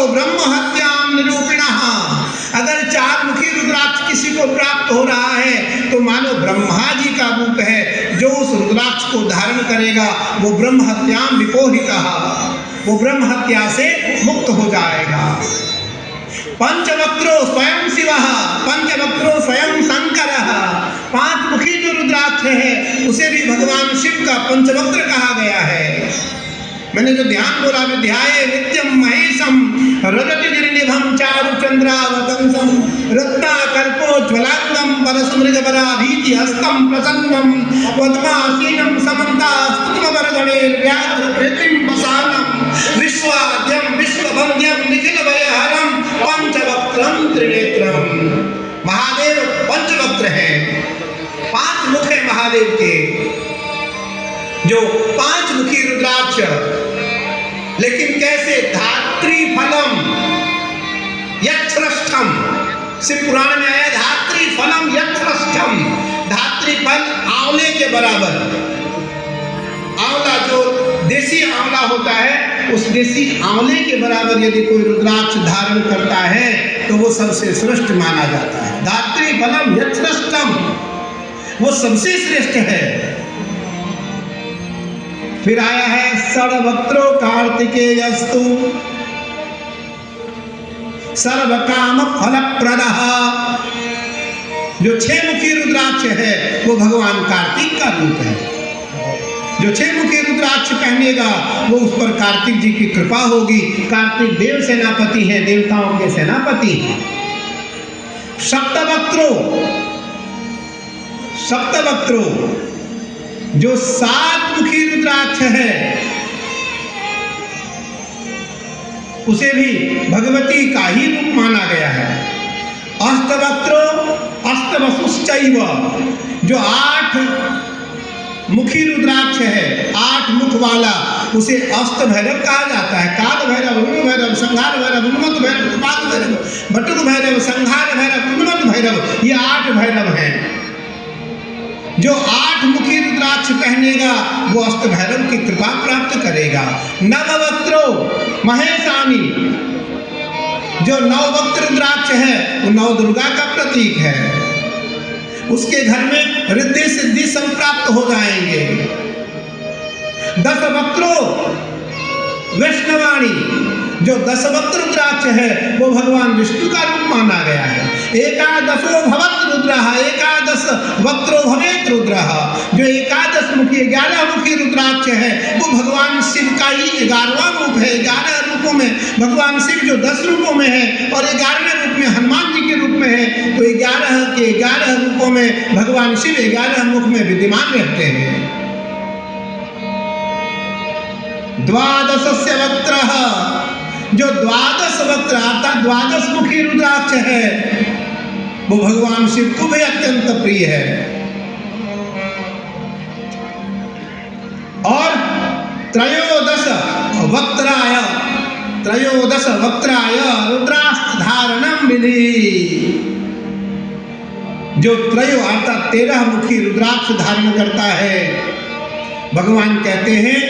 ब्रह्म हत्याम निरूपिणः, अगर चार मुखी रुद्राक्ष किसी को प्राप्त हो रहा है तो मानो ब्रह्मा जी का रूप है, जो उस रुद्राक्ष को धारण करेगा वो ब्रह्म हत्याम विपोहितः, वो ब्रह्म हत्या से मुक्त हो जाएगा। पंचवक्त्रो स्वयं शिवः, पंचवक्त्रो स्वयं शंकरः, पांच मुखी जो रुद्राक्ष है उसे भी भगवान शिव का पंचवक्त्र कहा गया है। मैंने जो ध्यान बोला, विध्याये नित्यम महेशम रजति निर्निभम चारु चंद्रावतंसम रत्नाकल्पोज्ज्वलांगम परसमृगवराभीति हस्तम प्रसन्नम पद्मासीनम समन्तास्तुतवरगणेर्व्याघ्र पृथ्वीं वसानम विश्वाद्यम विश्ववन्द्यम निखिल भयहरम पंचवक्त्रम त्रिनेत्रम। महादेव पंचवक्त्र है, पांच मुख है महादेव के, जो पांच मुखी रुद्राक्ष। लेकिन कैसे? धात्री फलम यक्षरष्टम, शिव पुराण में आया धात्री फलम यक्षरष्टम, धात्री फल आंवले के बराबर। आंवला जो देसी आंवला होता है, उस देसी आंवले के बराबर यदि कोई रुद्राक्ष धारण करता है तो वो सबसे श्रेष्ठ माना जाता है। धात्री फलम यश्रेष्ठम, वो सबसे श्रेष्ठ है। फिर आया है सर्ववक्त्रो कार्तिकेयस्तु सर्व काम फल प्रदः। जो 6 मुखी रुद्राक्ष है वो भगवान कार्तिक का रूप है। जो 6 मुखी रुद्राक्ष पहनेगा वो उस पर कार्तिक जी की कृपा होगी। कार्तिक देव सेनापति हैं, देवताओं के सेनापति हैं। सप्तवक्त्रो जो 7 मुखी रुद्राक्ष है उसे भी भगवती का ही रूप माना गया है। अष्टवक्त्रो अष्टवसुश्चैव, जो 8 मुखी रुद्राक्ष है, 8 मुख वाला, उसे अष्ट भैरव कहा जाता है। काल भैरव, उन्मत भैरव, संहार भैरव, उन्मत भैरव, उत्पात भैरव, बटुक भैरव, संहार भैरव, उन्मत भैरव, ये 8 भैरव हैं। जो 8 मुखी रुद्राक्ष पहनेगा वो अष्ट भैरव की कृपा प्राप्त करेगा। नववक्त्रो महेशानी, जो 9 वक्त रुद्राक्ष है वो 9 दुर्गा का प्रतीक है। उसके घर में रिद्धि सिद्धि संप्राप्त हो जाएंगे। 10 वक्त्रो वैष्णवाणी, जो 10 वक्त रुद्राक्ष है वो भगवान विष्णु का रूप माना गया है। एकादशो भवत रुद्रः, एकादश वक्त्रो भवेत रुद्रः, जो 11 मुखी 11 मुखी रुद्राक्ष है वो भगवान शिव का ही 11वां रूप है। 11 रूपों में भगवान शिव जो 10 रूपों में है और 11वें रूप में हनुमान जी के रूप में है, तो 11 के 11 रूपों में भगवान शिव 11 मुख में विद्यमान रहते हैं। 12 वक्त्रः, जो 12 वक्त्र अर्थात 12 मुखी रुद्राक्ष है वो भगवान शिव को भी अत्यंत प्रिय है। और 13 वक्त्राय रुद्रास्त्र धारणम विधि, जो त्रयो अर्थात 13 मुखी रुद्राक्ष धारण करता है, भगवान कहते हैं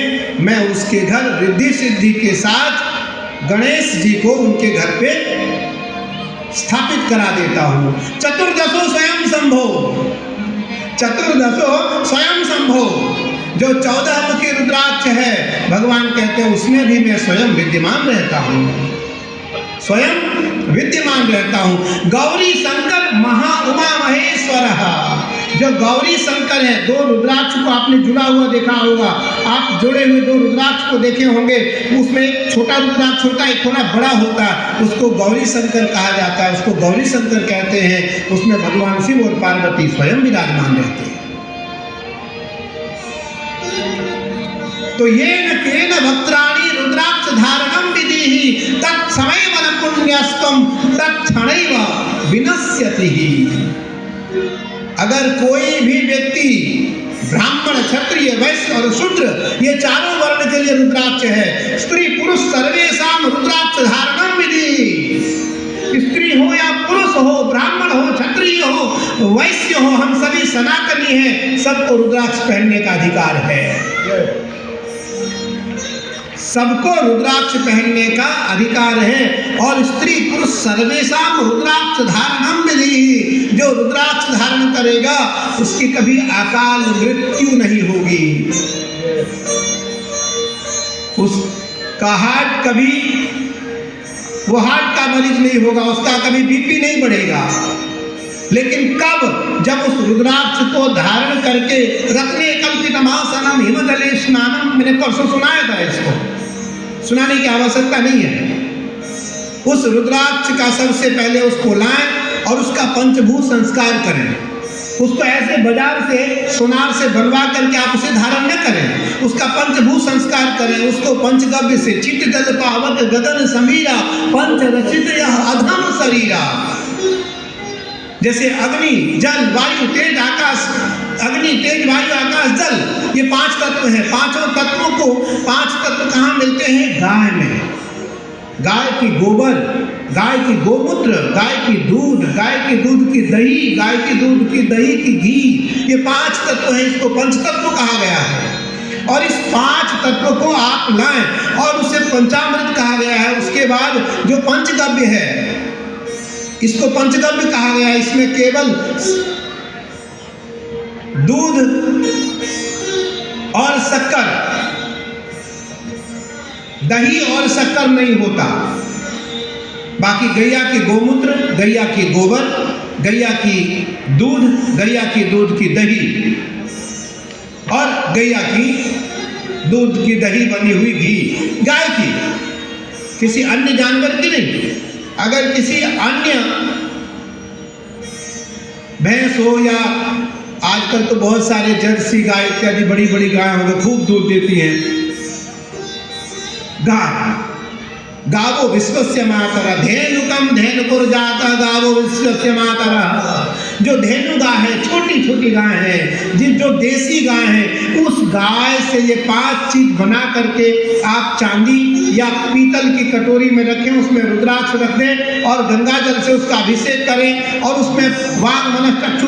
मैं उसके घर रिद्धि सिद्धि के साथ गणेश जी को उनके घर पे स्थापित करा देता हूँ। 14 स्वयं शंभो, 14 स्वयं शंभो, जो 14 मुखी रुद्राक्ष है भगवान कहते हैं उसमें भी मैं स्वयं विद्यमान रहता हूँ, स्वयं विद्यमान रहता हूँ। गौरी शंकर महा उमा महेश्वर, जो गौरी शंकर है, 2 रुद्राक्ष को आपने जुड़ा हुआ देखा होगा, आप जुड़े हुए 2 रुद्राक्ष को देखे होंगे, उसमें एक छोटा रुद्राक्ष होता है, एक थोड़ा बड़ा होता है, उसको गौरी शंकर कहा जाता है, उसको गौरी शंकर कहते हैं। उसमें भगवान शिव और पार्वती स्वयं विराजमान रहते हैं। तो ये न केन भक्त्राणि रुद्राक्ष धारणम विधिहि तत्समय वन पुण्यस्तम तत्क्षणैव विनश्यति। अगर कोई भी व्यक्ति ब्राह्मण, क्षत्रिय, वैश्य और शूद्र, ये चारों वर्ण के लिए रुद्राक्ष है। स्त्री पुरुष सर्वेषां रुद्राक्ष धारणम विधि, स्त्री हो या पुरुष हो, ब्राह्मण हो, क्षत्रिय हो, वैश्य हो, हम सभी सनातनी हैं, सबको रुद्राक्ष पहनने का अधिकार है। सबको रुद्राक्ष पहनने का अधिकार है। और स्त्री पुरुष सर्वेषां रुद्राक्ष धारणम विधि, जो रुद्राक्ष धारण करेगा उसकी कभी अकाल मृत्यु नहीं होगी, उसका हार्ट कभी, वो हार्ट का मरीज नहीं होगा, उसका कभी बीपी नहीं बढ़ेगा। लेकिन कब? जब उस रुद्राक्ष को धारण करके रत्ने कल्पितमासनम हिमजले स्नानम, मैंने परसों सुनाया था, इसको सुनाने की आवश्यकता नहीं है। उस रुद्राक्ष का सबसे पहले उसको लाएं और उसका पंचभूत संस्कार करें। उसको ऐसे बाजार से सोनार से बनवा करके आप उसे धारण न करें, उसका पंचभूत संस्कार करें। उसको पंचगव्य से चित्त जल पावक गगन समीरा पंच रचित यह अधम शरीरा, जैसे अग्नि जल वायु तेज आकाश, अग्नि तेज वायु आकाश जल, ये 5 तत्व हैं। 5 तत्वों को 5 तत्व कहाँ मिलते हैं? गाय में। गाय की गोबर, गाय की गोमूत्र, गाय की दूध, गाय की दूध की दही, गाय की दूध की दही की घी, ये 5 तत्व हैं, इसको पंच तत्व कहा गया है। और इस 5 तत्व को आप लाएं और उसे पंचामृत कहा गया है। उसके बाद जो पंचगव्य है, इसको पंचगव्य कहा गया है। इसमें केवल दूध और शक्कर, दही और शक्कर नहीं होता। बाकी गैया की गोमूत्र, गैया की गोबर, गैया की दूध, गैया की दूध की दही और गैया की दूध की दही बनी हुई घी, गाय की, किसी अन्य जानवर की नहीं। अगर किसी अन्य भैंस हो या आजकल तो बहुत सारे जर्सी गाय इत्यादि बड़ी बड़ी गाय हो गई, खूब दूध देती हैं, गाय, गावो विश्वस्य मातरा धेनुकम धेनुकुर जाता गावो विश्वस्य मातरा। जो धेनु गाय है, छोटी छोटी गाय है, जो देसी गाय है, उस गाय से ये 5 चीज बना करके आप चांदी या पीतल की कटोरी में रखें, उसमें रुद्राक्ष रख दें और गंगा जल से उसका अभिषेक करें और उसमें वांग मनश्चक्षु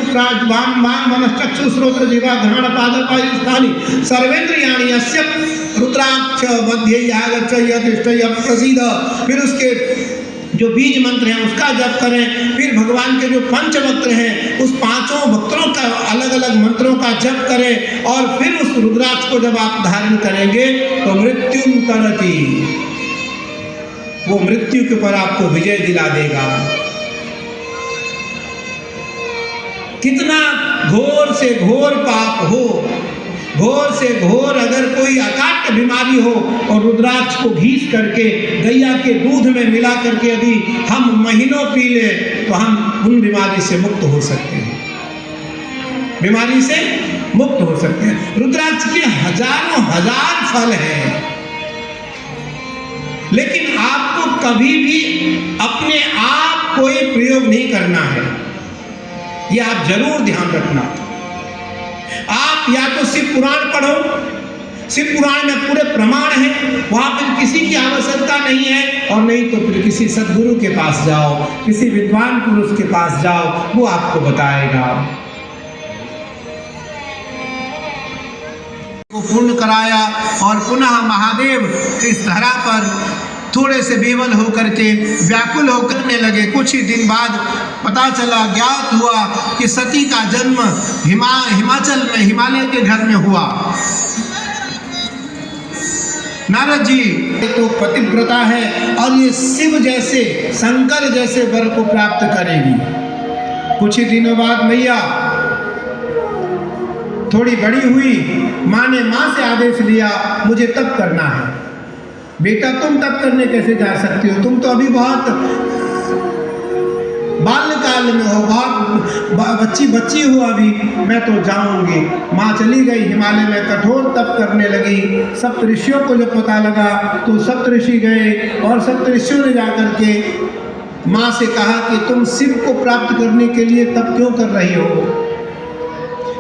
वांग मनश्चक्षु श्रोत्र जिह्वा घ्राण पाद पायुस्थानि सर्वेंद्रियाणि अस्य रुद्राक्ष मध्य यागच्छ यतिष्ठय प्रसीद। फिर उसके जो बीज मंत्र हैं उसका जप करें। फिर भगवान के जो पंच वक्त्र हैं उस 5 वक्त्रों का अलग अलग मंत्रों का जप करें और फिर उस रुद्राक्ष को जब आप धारण करेंगे तो मृत्युम तरति, वो मृत्यु के ऊपर आपको विजय दिला देगा। कितना घोर से घोर पाप हो, घोर से घोर अगर कोई अकाट्य बीमारी हो और रुद्राक्ष को घीस करके गैया के दूध में मिला करके यदि हम महीनों पी ले तो हम उन बीमारी से मुक्त हो सकते हैं, बीमारी से मुक्त हो सकते हैं। रुद्राक्ष के हजारों हजार फल हैं, लेकिन आपको कभी भी अपने आप कोई प्रयोग नहीं करना है, यह आप जरूर ध्यान रखना। आप या तो शिव पुराण पढ़ो, शिव पुराण में पूरे प्रमाण हैं, वहां पर किसी की आवश्यकता नहीं है, और नहीं तो फिर किसी सद्गुरु के पास जाओ, किसी विद्वान पुरुष के पास जाओ, वो आपको बताएगा। को पूर्ण कराया और पुनः महादेव इस धरा पर थोड़े से बेवल होकर के व्याकुल होकर लगे। कुछ ही दिन बाद पता चला, ज्ञात हुआ कि सती का जन्म हिमाचल में, हिमालय के घर में हुआ। नारद जी तो पतिव्रता है और ये शिव जैसे, शंकर जैसे वर को प्राप्त करेगी। कुछ ही दिनों बाद मैया थोड़ी बड़ी हुई, माँ ने माँ से आदेश लिया मुझे तप करना है। बेटा तुम तप करने कैसे जा सकती हो, तुम तो अभी बहुत बाल्यकाल में हो, बहुत बच्ची हो अभी, मैं तो जाऊंगी। माँ चली गई हिमालय में, कठोर तप करने लगी। सप्तऋषियों को जब पता लगा तो सप्तऋषि गए और सप्तऋषियों ने जाकर के माँ से कहा कि तुम शिव को प्राप्त करने के लिए तप क्यों कर रही हो।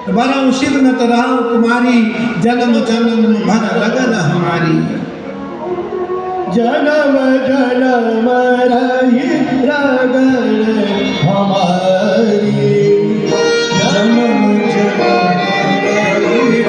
बरम शिव न तरह कुमारी, जन्म जन्म भर लगन हमारी। जन्म जन्म रही रगन हमारी, जन्म जन्म रही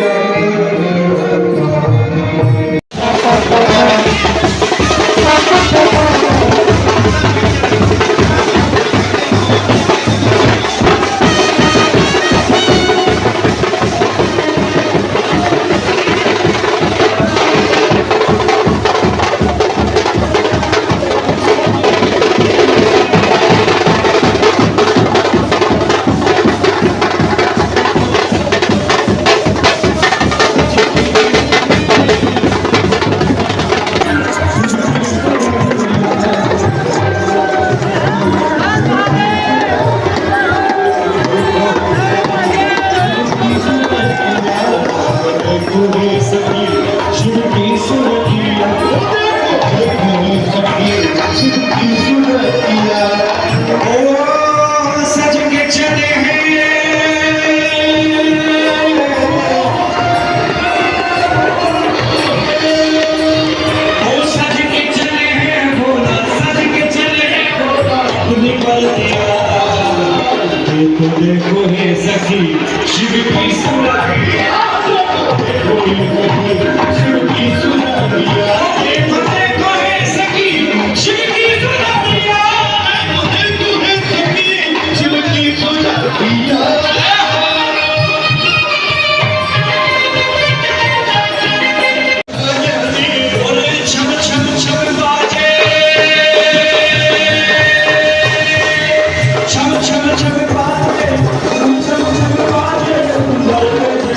शिव की सुनरिया देखो देखो है सखी शिव की सुनरिया देखो है सखी शिव की सुनरिया छम छम छम बाजे छम छम छम बाजे छम छम छम बाजे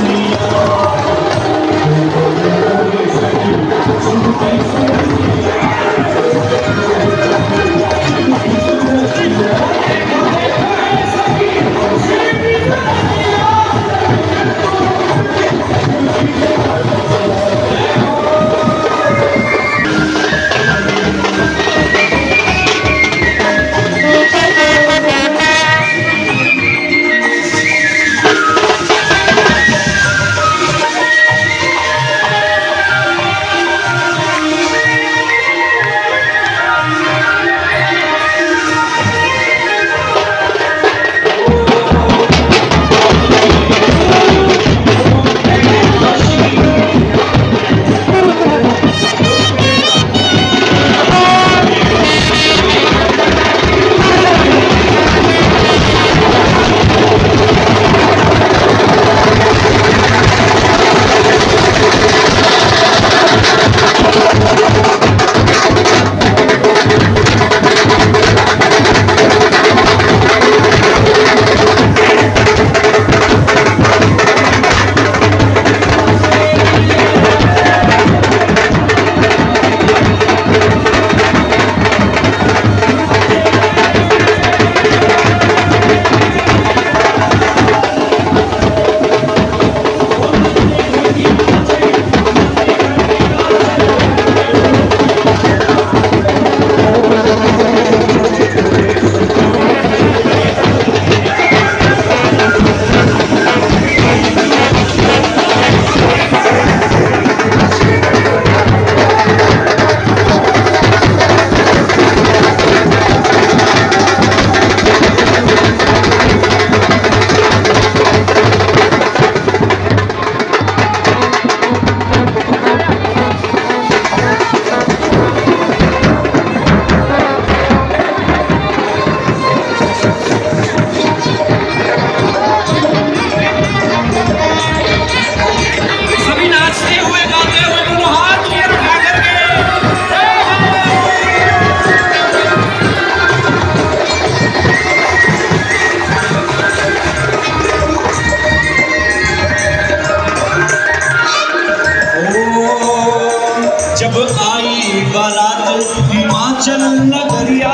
जब आई बारात हिमाचल नगरिया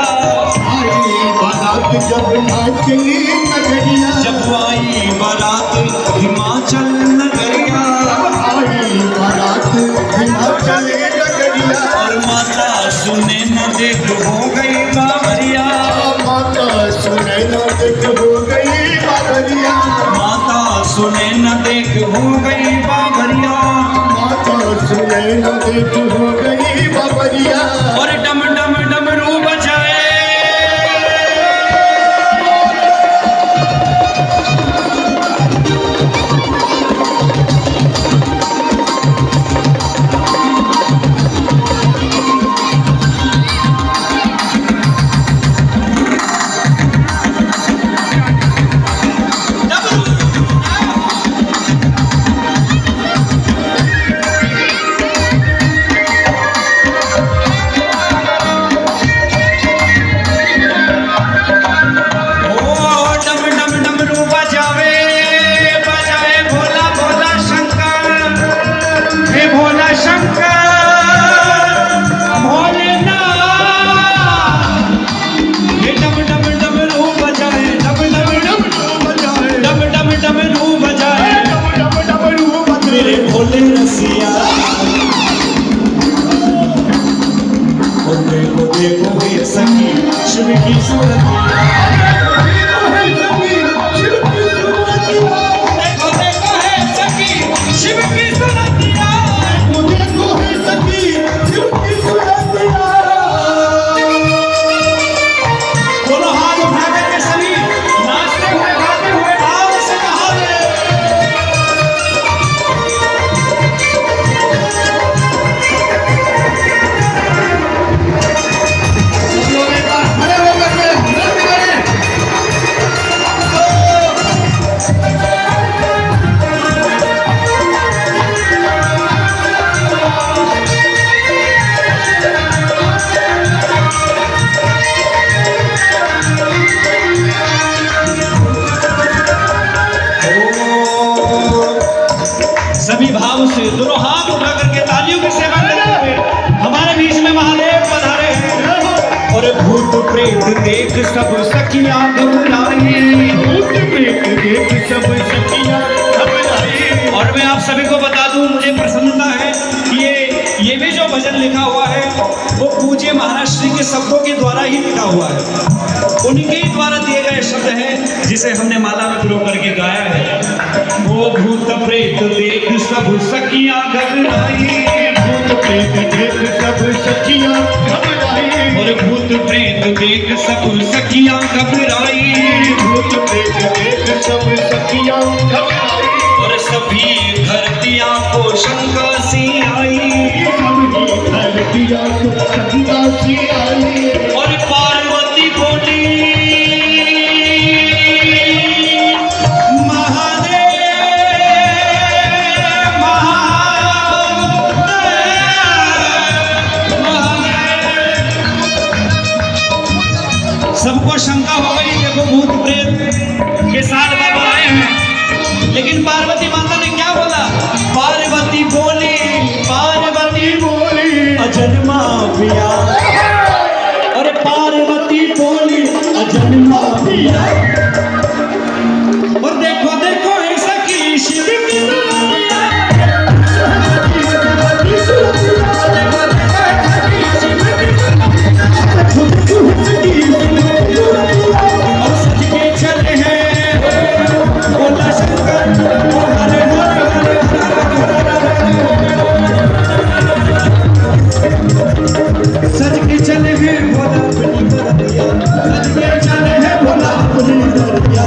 आई बारात जब नाचली नगरिया जब आई बारात हिमाचल नगरिया आई बारात हिमाचल नगरिया और माता सुने न देख हो गई बाबरिया माता सुने न देख हो गई बाबरिया माता सुने न देख हो गई बाबरिया माता सुने न देख हो गई बाबरिया और डम डम डमरू बजाए भक्ति भाव से दोनों हाथ उठा करके तालियों की सेवा करते हुए हमारे बीच में महादेव पधारे हैं। और भूत प्रेत देख सब सखियां घबराई, भूत प्रेत देख सब सखियां घबराई। और मैं आप सभी को बता दूं, मुझे प्रसन्नता है कि ये भी जो भजन लिखा हुआ है वो पूज्य महाराज श्री के शब्दों के द्वारा ही लिखा हुआ है। उनके ही द्वारा दिए गए शब्द हैं जिसे हमने माला में पिरो करके गाया है। वो भूत प्रेत देख सब सखियां घबराई, भूत प्रेत देख सब सखियां घबराई। और भूत प्रेत देख सब सखियां घबराई, भूत प्रेत देख सब सखियां घबराई। और सभी धरतियां को शंका सी आई, सभी धरतियां को शंका सी आई। और पार्वती बोली महादेव सबको शंका हो गई, देखो भूत प्रेत के साथ बाबा आए हैं। लेकिन पार्वती माता ने क्या बोला? पार्वती बोली, पार्वती बोली अजन्मा पिया। और पार्वती बोली अजन्मा पिया। और देखो देखो ऐसा कि शिव की दुनिया। और सच के चले हैं बोला शंकर हरे हरे हरे सच के चले हैं बोला अपनी दरिया, सच के चले हैं बोला अपनी दरिया।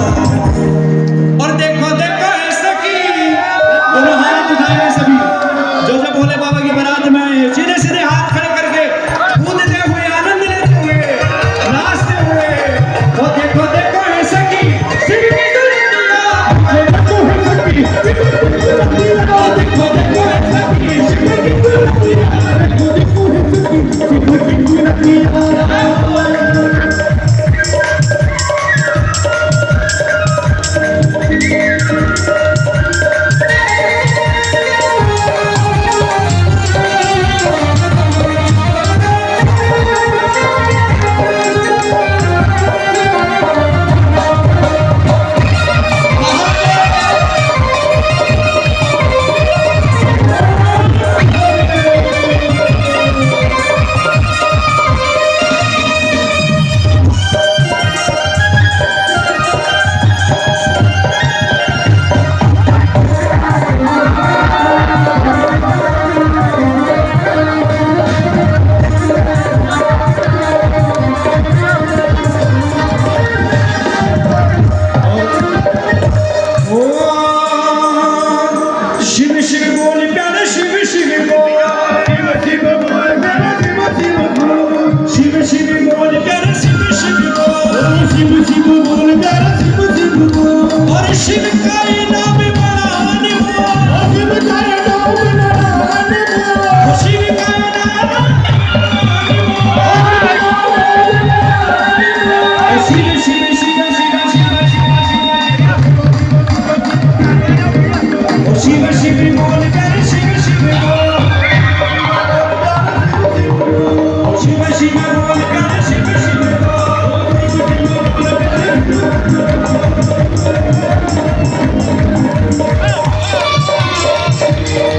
और देखो देखो ऐसा कि दोनों हाथ उठाए सभी जो जो भोले बाबा की बारात में आए, सीधे सीधे हाथ खड़े करके कूदते हुए आनंद लेते हुए नाचते हुए। और देखो देखो ऐसा कि शिव की दुनिया। और देखो देखो ऐसा कि शिव की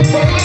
Thank you.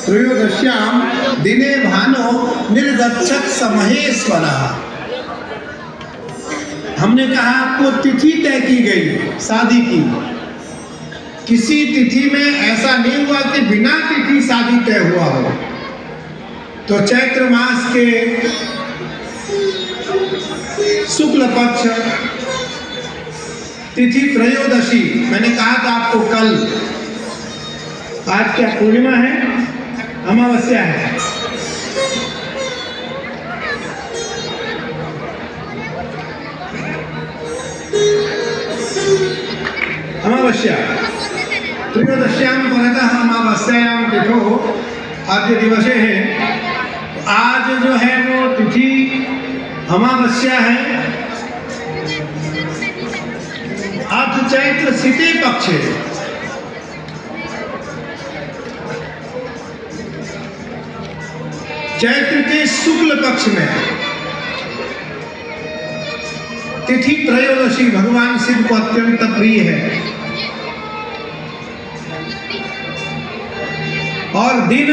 त्रयोदश्याम दिने भानो निर्गच्छत समहेश्वरः। हमने कहा आपको तिथि तय की गई शादी की, किसी तिथि में ऐसा नहीं हुआ कि बिना तिथि शादी तय हुआ हो। तो चैत्र मास के शुक्ल पक्ष तिथि त्रयोदशी, मैंने कहा था आपको कल, आज क्या पूर्णिमा है, अमावस्या है, अमावस्या त्रयोदश्याम परतः अमावस्यायां तिथो आद्य दिवसे है। आज जो है वो तिथि अमावस्या है। आज चैत्र शीते पक्ष है। चैत्र के शुक्ल पक्ष में तिथि त्रयोदशी भगवान शिव को अत्यंत प्रिय है। और दिन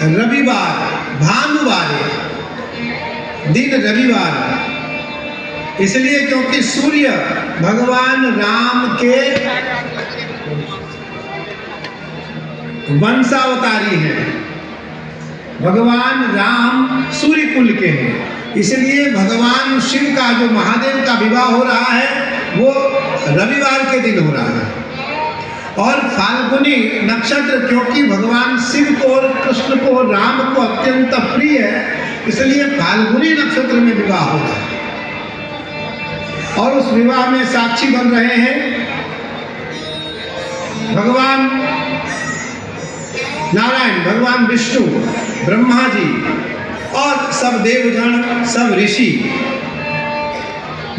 रविवार, भानुवार, दिन रविवार, इसलिए क्योंकि सूर्य भगवान राम के वंशावतारी हैं। भगवान राम सूर्य कुल के हैं, इसलिए भगवान शिव का जो महादेव का विवाह हो रहा है वो रविवार के दिन हो रहा है। और फाल्गुनी नक्षत्र, क्योंकि भगवान शिव को और कृष्ण को और राम को अत्यंत प्रिय है, इसलिए फाल्गुनी नक्षत्र में विवाह हो रहा है। और उस विवाह में साक्षी बन रहे हैं भगवान नारायण, भगवान विष्णु, ब्रह्मा जी और सब देवगण, सब ऋषि।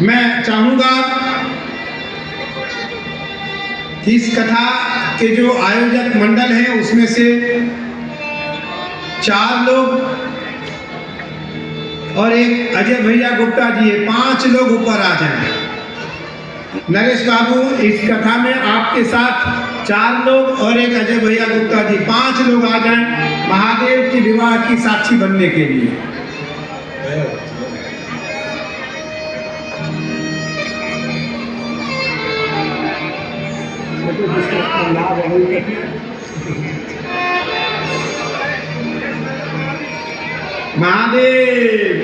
मैं चाहूंगा कि इस कथा के जो आयोजक मंडल हैं उसमें से 4 लोग और एक अजय भैया गुप्ता जी है, 5 लोग ऊपर आ जाएं। नरेश बाबू, इस कथा में आपके साथ 4 लोग और एक अजय भैया गुप्ता जी, 5 लोग आ जाएं महादेव की विवाह की साक्षी बनने के लिए। महादेव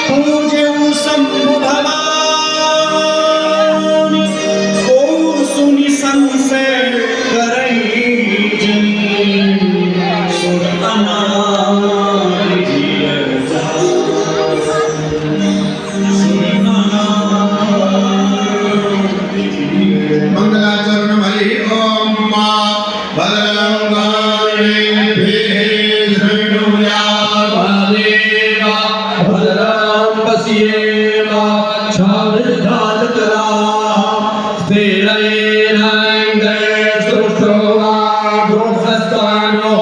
पूजे शंभु भवानी, को सुनि संशय करई जनी, सुर अनार जिय जा, सुर अनार जिय। मंगलाचरण हरि ओम मा भद्रं गायेभिः शृणुयात् देवा भद्रां पश्येम क्षामृद्धातकरा स्थिरैरङ्गे सुष्ठुवा दुःखस्थानो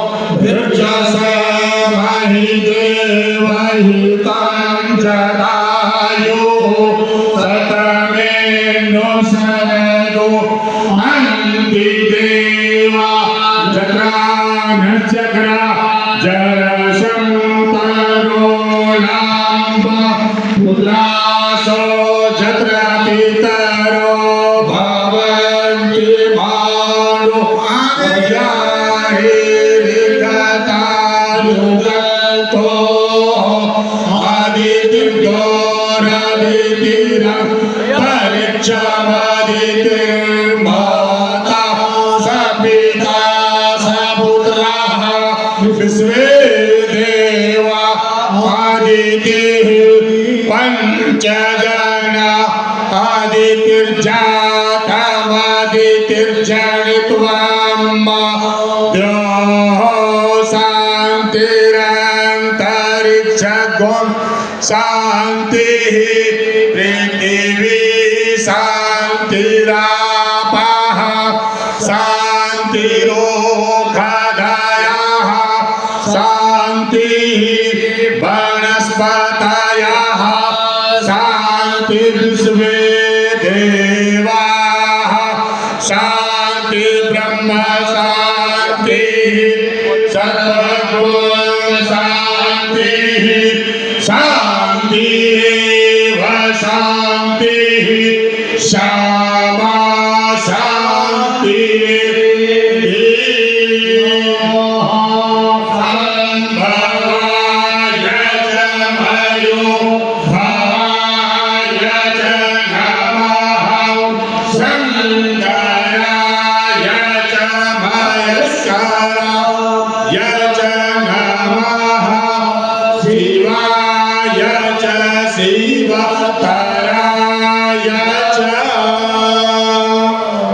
भिर्जसमहि देवहितां जदायो सतमेनो शरदो अन्ति देवा जग्रा जरशंकरो नाम पुत्रासो जत्र पितरो भवन्ति भानो अजाहि विगतानुगतो आदित्योरदितिरं परिच्छमदितिर्माता स पिता स पुत्रः विश्वे देवा आदितिः पंचजना आदितिर्जातमदितिर्जनित्वम् शान्तिरन्तरिक्षगुं शान्तिः पृथिवी शान्तिरापः शान्तिरोषधः शांति वनस्पतयः शान्तिर्विश्वे देवाः शांति ब्रह्म शांति सर्वगुण शांति शांति शांति श्यामा शांति भवाय च भयो भवाय च नमः शङ्कराय च महेश्वराय च नमः शिवाय च शिवतराय च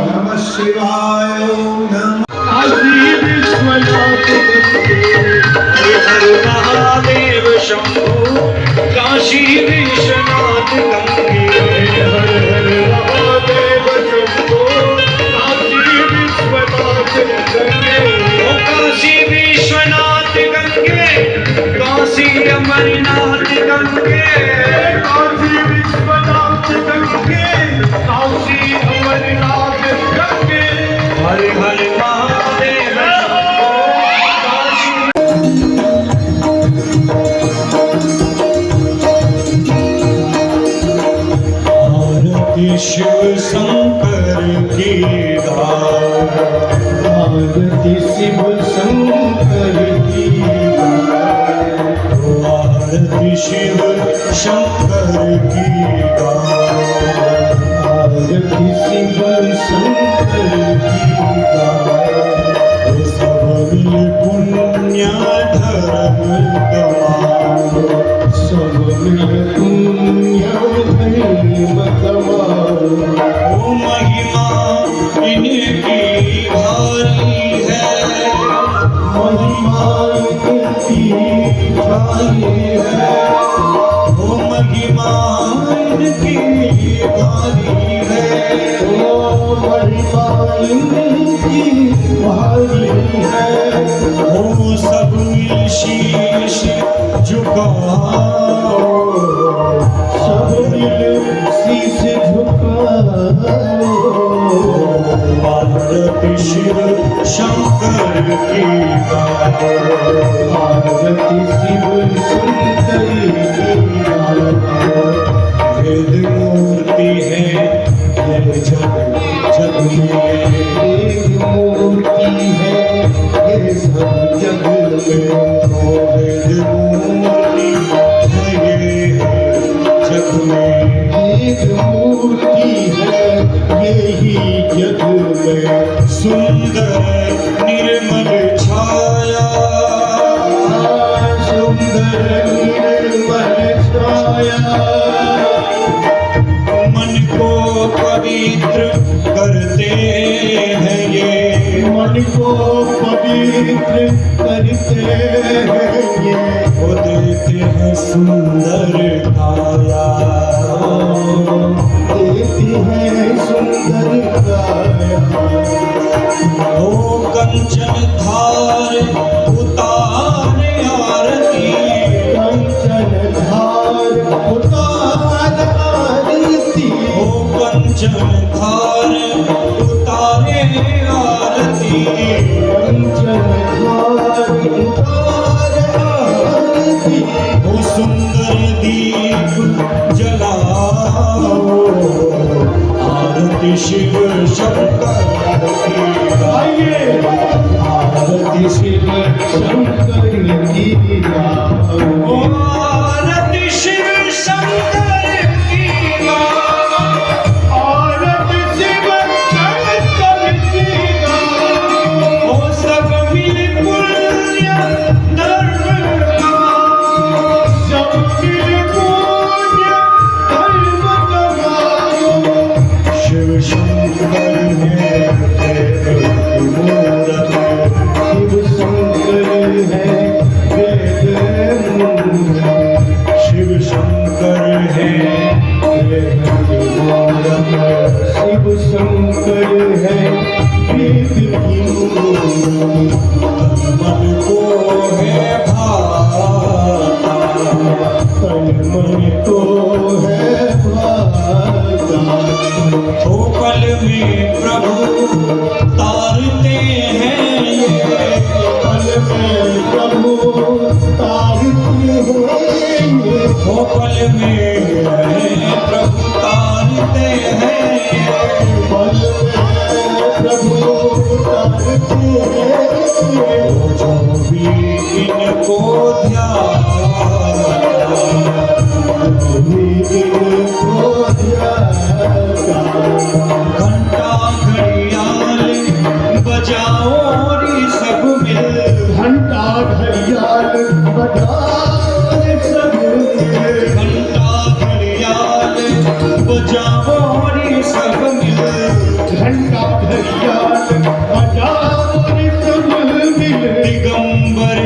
नमः शिवाय नमः काशी विश्वनाथ हर महादेव शंभो काशी विश्वनाथ गंगे हर हर महादेव शंभो काशी विश्वनाथ गंगे ओ काशी विश्वनाथ गंगे काशी अमरनाथ गंगे काशी विश्वनाथ गंगे काशी अमरनाथ गंगे हर हर महादेव शंभो काशी आरती शिव शंकर की आरती शिव शंकर की आरती शिव शंकर की आरती शिव शंकर की सब मिल पुण्य धर्म कमाओ सब मिल पुण्य धर्म कमाओ ओ महिमा इनकी भारी है महिमा इनकी भारी है ओ महिमा इनकी भारी है ओ महिमा इनकी भारी है ओ सब मिल शीश झुकाओ सब मिल शीश झुकाओ आरती शिव शंकर की आरती शिव शंकर की वेद मूर्ति है ये जग जग में एक मूर्ति है ये सब जग में ओ वेद मूर्ति है ये जग में एक मूर्ति है यही जग में सुंदर निर्मल छाया सुंदर निर्मल छाया मन को पवित्र करते हैं ये मन को पवित्र करते हैं ये वो देते हैं सुंदर काया देती है सुंदर काया ओ कंचन धार उतारे आरती कंचन धार उतार आरती ओ कंचन धार उतारे आरती कंचन धार उतार आरती ओ सुंदर दीप जलाओ आरती शिव शंकर की आइए आरती शिव शंकर की ओ आरती शिव शंकर की आरती शिव शंकर की ओ सब मिल पुण्य धर्म कमाओ सब मिल पुण्य धर्म कमाओ शिव शंकर है मूरत शिव शंकर है वेद मूर्ति शिव शंकर है शिव शंकर है वेद की मूर्ति मन को है भाता तन मन को है भाता तो पल में प्रभु तारते हैं ये पल में प्रभु तारते हैं तो पल में प्रभु तारते हैं पल में प्रभु तारते हैं जो भी इनको ध्यान घंटा घड़ियाल बजाओ रे सब मिल घंटा घड़ियाल बजाए सब घंटा घड़ियाल बजाओ रे सब मिल घंटा घड़ियाल बजाए सब मिल दिगंबर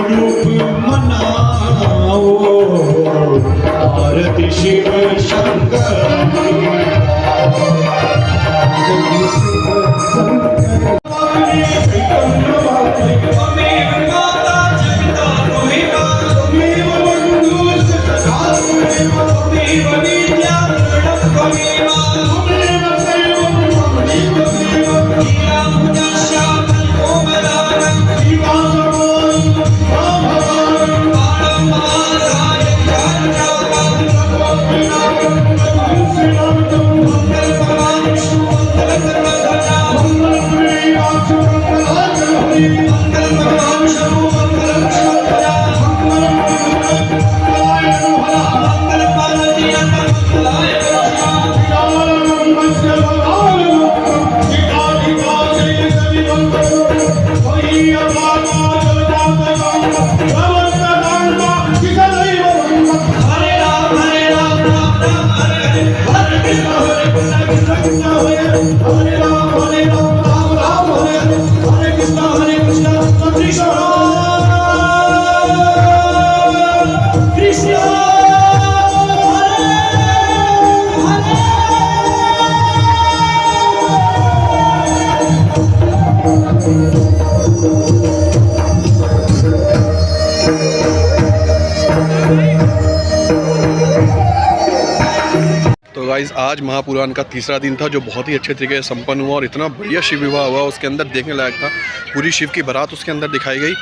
रूप मनाओ आरती शिव शंकर तो गाइज़ आज महापुराण का तीसरा दिन था जो बहुत ही अच्छे तरीके से संपन्न हुआ और इतना बढ़िया शिव विवाह हुआ, उसके अंदर देखने लायक था। पूरी शिव की बारात उसके अंदर दिखाई गई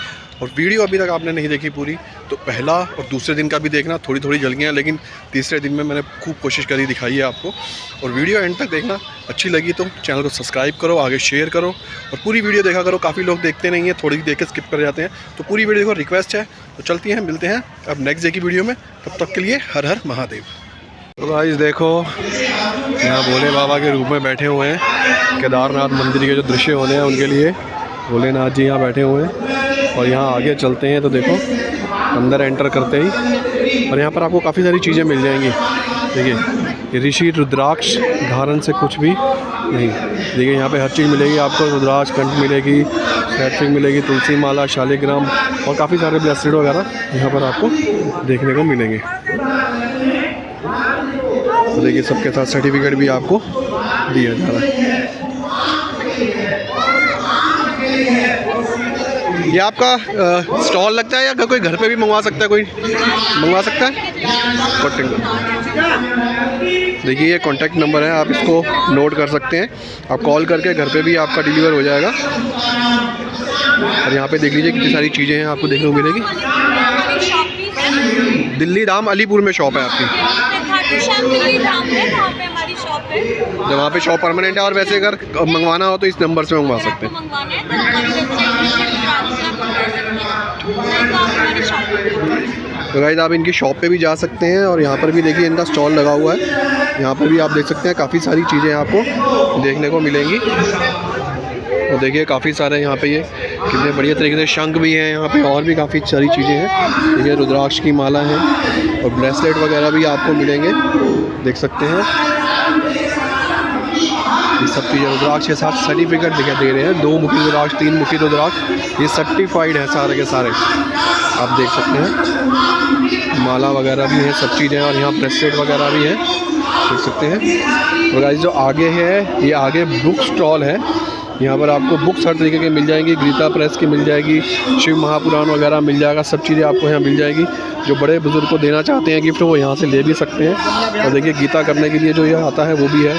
और वीडियो अभी तक आपने नहीं देखी पूरी तो पहला और दूसरे दिन का भी देखना, थोड़ी थोड़ी झलकियाँ, लेकिन तीसरे दिन में मैंने खूब कोशिश करी दिखाई है आपको। और वीडियो एंड तक देखना, अच्छी लगी तो चैनल को सब्सक्राइब करो, आगे शेयर करो और पूरी वीडियो देखा करो। काफ़ी लोग देखते नहीं हैं, थोड़ी देख के स्किप कर जाते हैं, तो पूरी वीडियो देखो, रिक्वेस्ट है। तो चलती हैं, मिलते हैं अब नेक्स्ट डे की वीडियो में, तब तक के लिए हर हर महादेव। तो गाइस देखो यहाँ भोले बाबा के रूप में बैठे हुए हैं, केदारनाथ मंदिर के जो दृश्य होने हैं उनके लिए भोलेनाथ जी यहाँ बैठे हुए हैं। और यहाँ आगे चलते हैं तो देखो अंदर एंटर करते ही और यहाँ पर आपको काफ़ी सारी चीज़ें मिल जाएंगी। देखिए ये ऋषि रुद्राक्ष धारण से कुछ भी नहीं, देखिए यहाँ पे हर चीज़ मिलेगी आपको, रुद्राक्ष कंठ मिलेगी, सेटरिंग मिलेगी, तुलसी माला, शालिग्राम और काफ़ी सारे ब्लेसिड वगैरह यहाँ पर आपको देखने को मिलेंगे। तो देखिए सबके साथ सर्टिफिकेट भी आपको दिया जा रहा है। ये आपका स्टॉल लगता है या कोई घर पे भी मंगवा सकता है, कोई मंगवा सकता है? देखिए ये कॉन्टैक्ट नंबर है, आप इसको नोट कर सकते हैं, आप कॉल करके घर पे भी आपका डिलीवर हो जाएगा। और यहाँ पे देख लीजिए कितनी सारी चीज़ें हैं आपको देखने को मिलेगी। दिल्ली धाम अलीपुर में शॉप है आपकी, दिल्ली धाम में वहाँ पे हमारी शॉप है। जब वहाँ पे शॉप परमानेंट है। और वैसे अगर मंगवाना हो तो इस नंबर से मंगवा सकते हैं। मंगवाना है तो हमारी वेबसाइट शॉप। तो गाइस आप इनकी शॉप पे भी जा सकते हैं और यहाँ पर भी देखिए इनका स्टॉल लगा हुआ है, यहाँ पर भी आप देख सकते हैं काफ़ी सारी चीज़ें आपको देखने को मिलेंगी। तो देखिए काफ़ी सारे यहाँ पे ये कितने बढ़िया तरीके से शंख भी हैं यहाँ पे, और भी काफ़ी सारी चीज़ें हैं। देखिए रुद्राक्ष की माला है और ब्रेसलेट वगैरह भी आपको मिलेंगे, देख सकते हैं। ये सब चीज़ें रुद्राक्ष के साथ सर्टिफिकेट दिखाई दे रहे हैं, 2 मुखी रुद्राक्ष, 3 मुखी रुद्राक्ष, ये सर्टिफाइड है सारे के सारे, आप देख सकते हैं। माला वगैरह भी है, सब चीज़ें, और यहाँ ब्रेसलेट वगैरह भी है, देख सकते हैं। और गाइस जो आगे है, ये आगे बुक स्टॉल है, यहाँ पर आपको बुक्स हर तरीके की मिल जाएंगी, गीता प्रेस की मिल जाएगी, शिव महापुराण वगैरह मिल जाएगा, सब चीज़ें आपको यहाँ मिल जाएगी। जो बड़े बुज़ुर्ग को देना चाहते हैं गिफ्ट, वो यहाँ से ले भी सकते हैं। और देखिए गीता करने के लिए जो ये आता है वो भी है,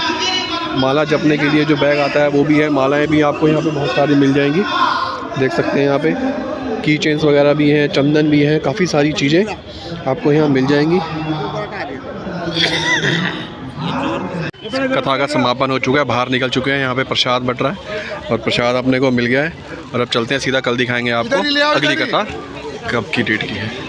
माला जपने के लिए जो बैग आता है वो भी है, मालाएँ भी आपको यहाँ पर बहुत सारी मिल जाएंगी, देख सकते हैं। यहाँ पे की चेन्स वगैरह भी हैं, चंदन भी हैं, काफ़ी सारी चीज़ें आपको यहाँ मिल जाएंगी। कथा का समापन हो चुका है, बाहर निकल चुके हैं, यहाँ पे प्रसाद बट रहा है और प्रसाद अपने को मिल गया है। और अब चलते हैं सीधा, कल दिखाएंगे आपको अगली कथा कब की डेट की है।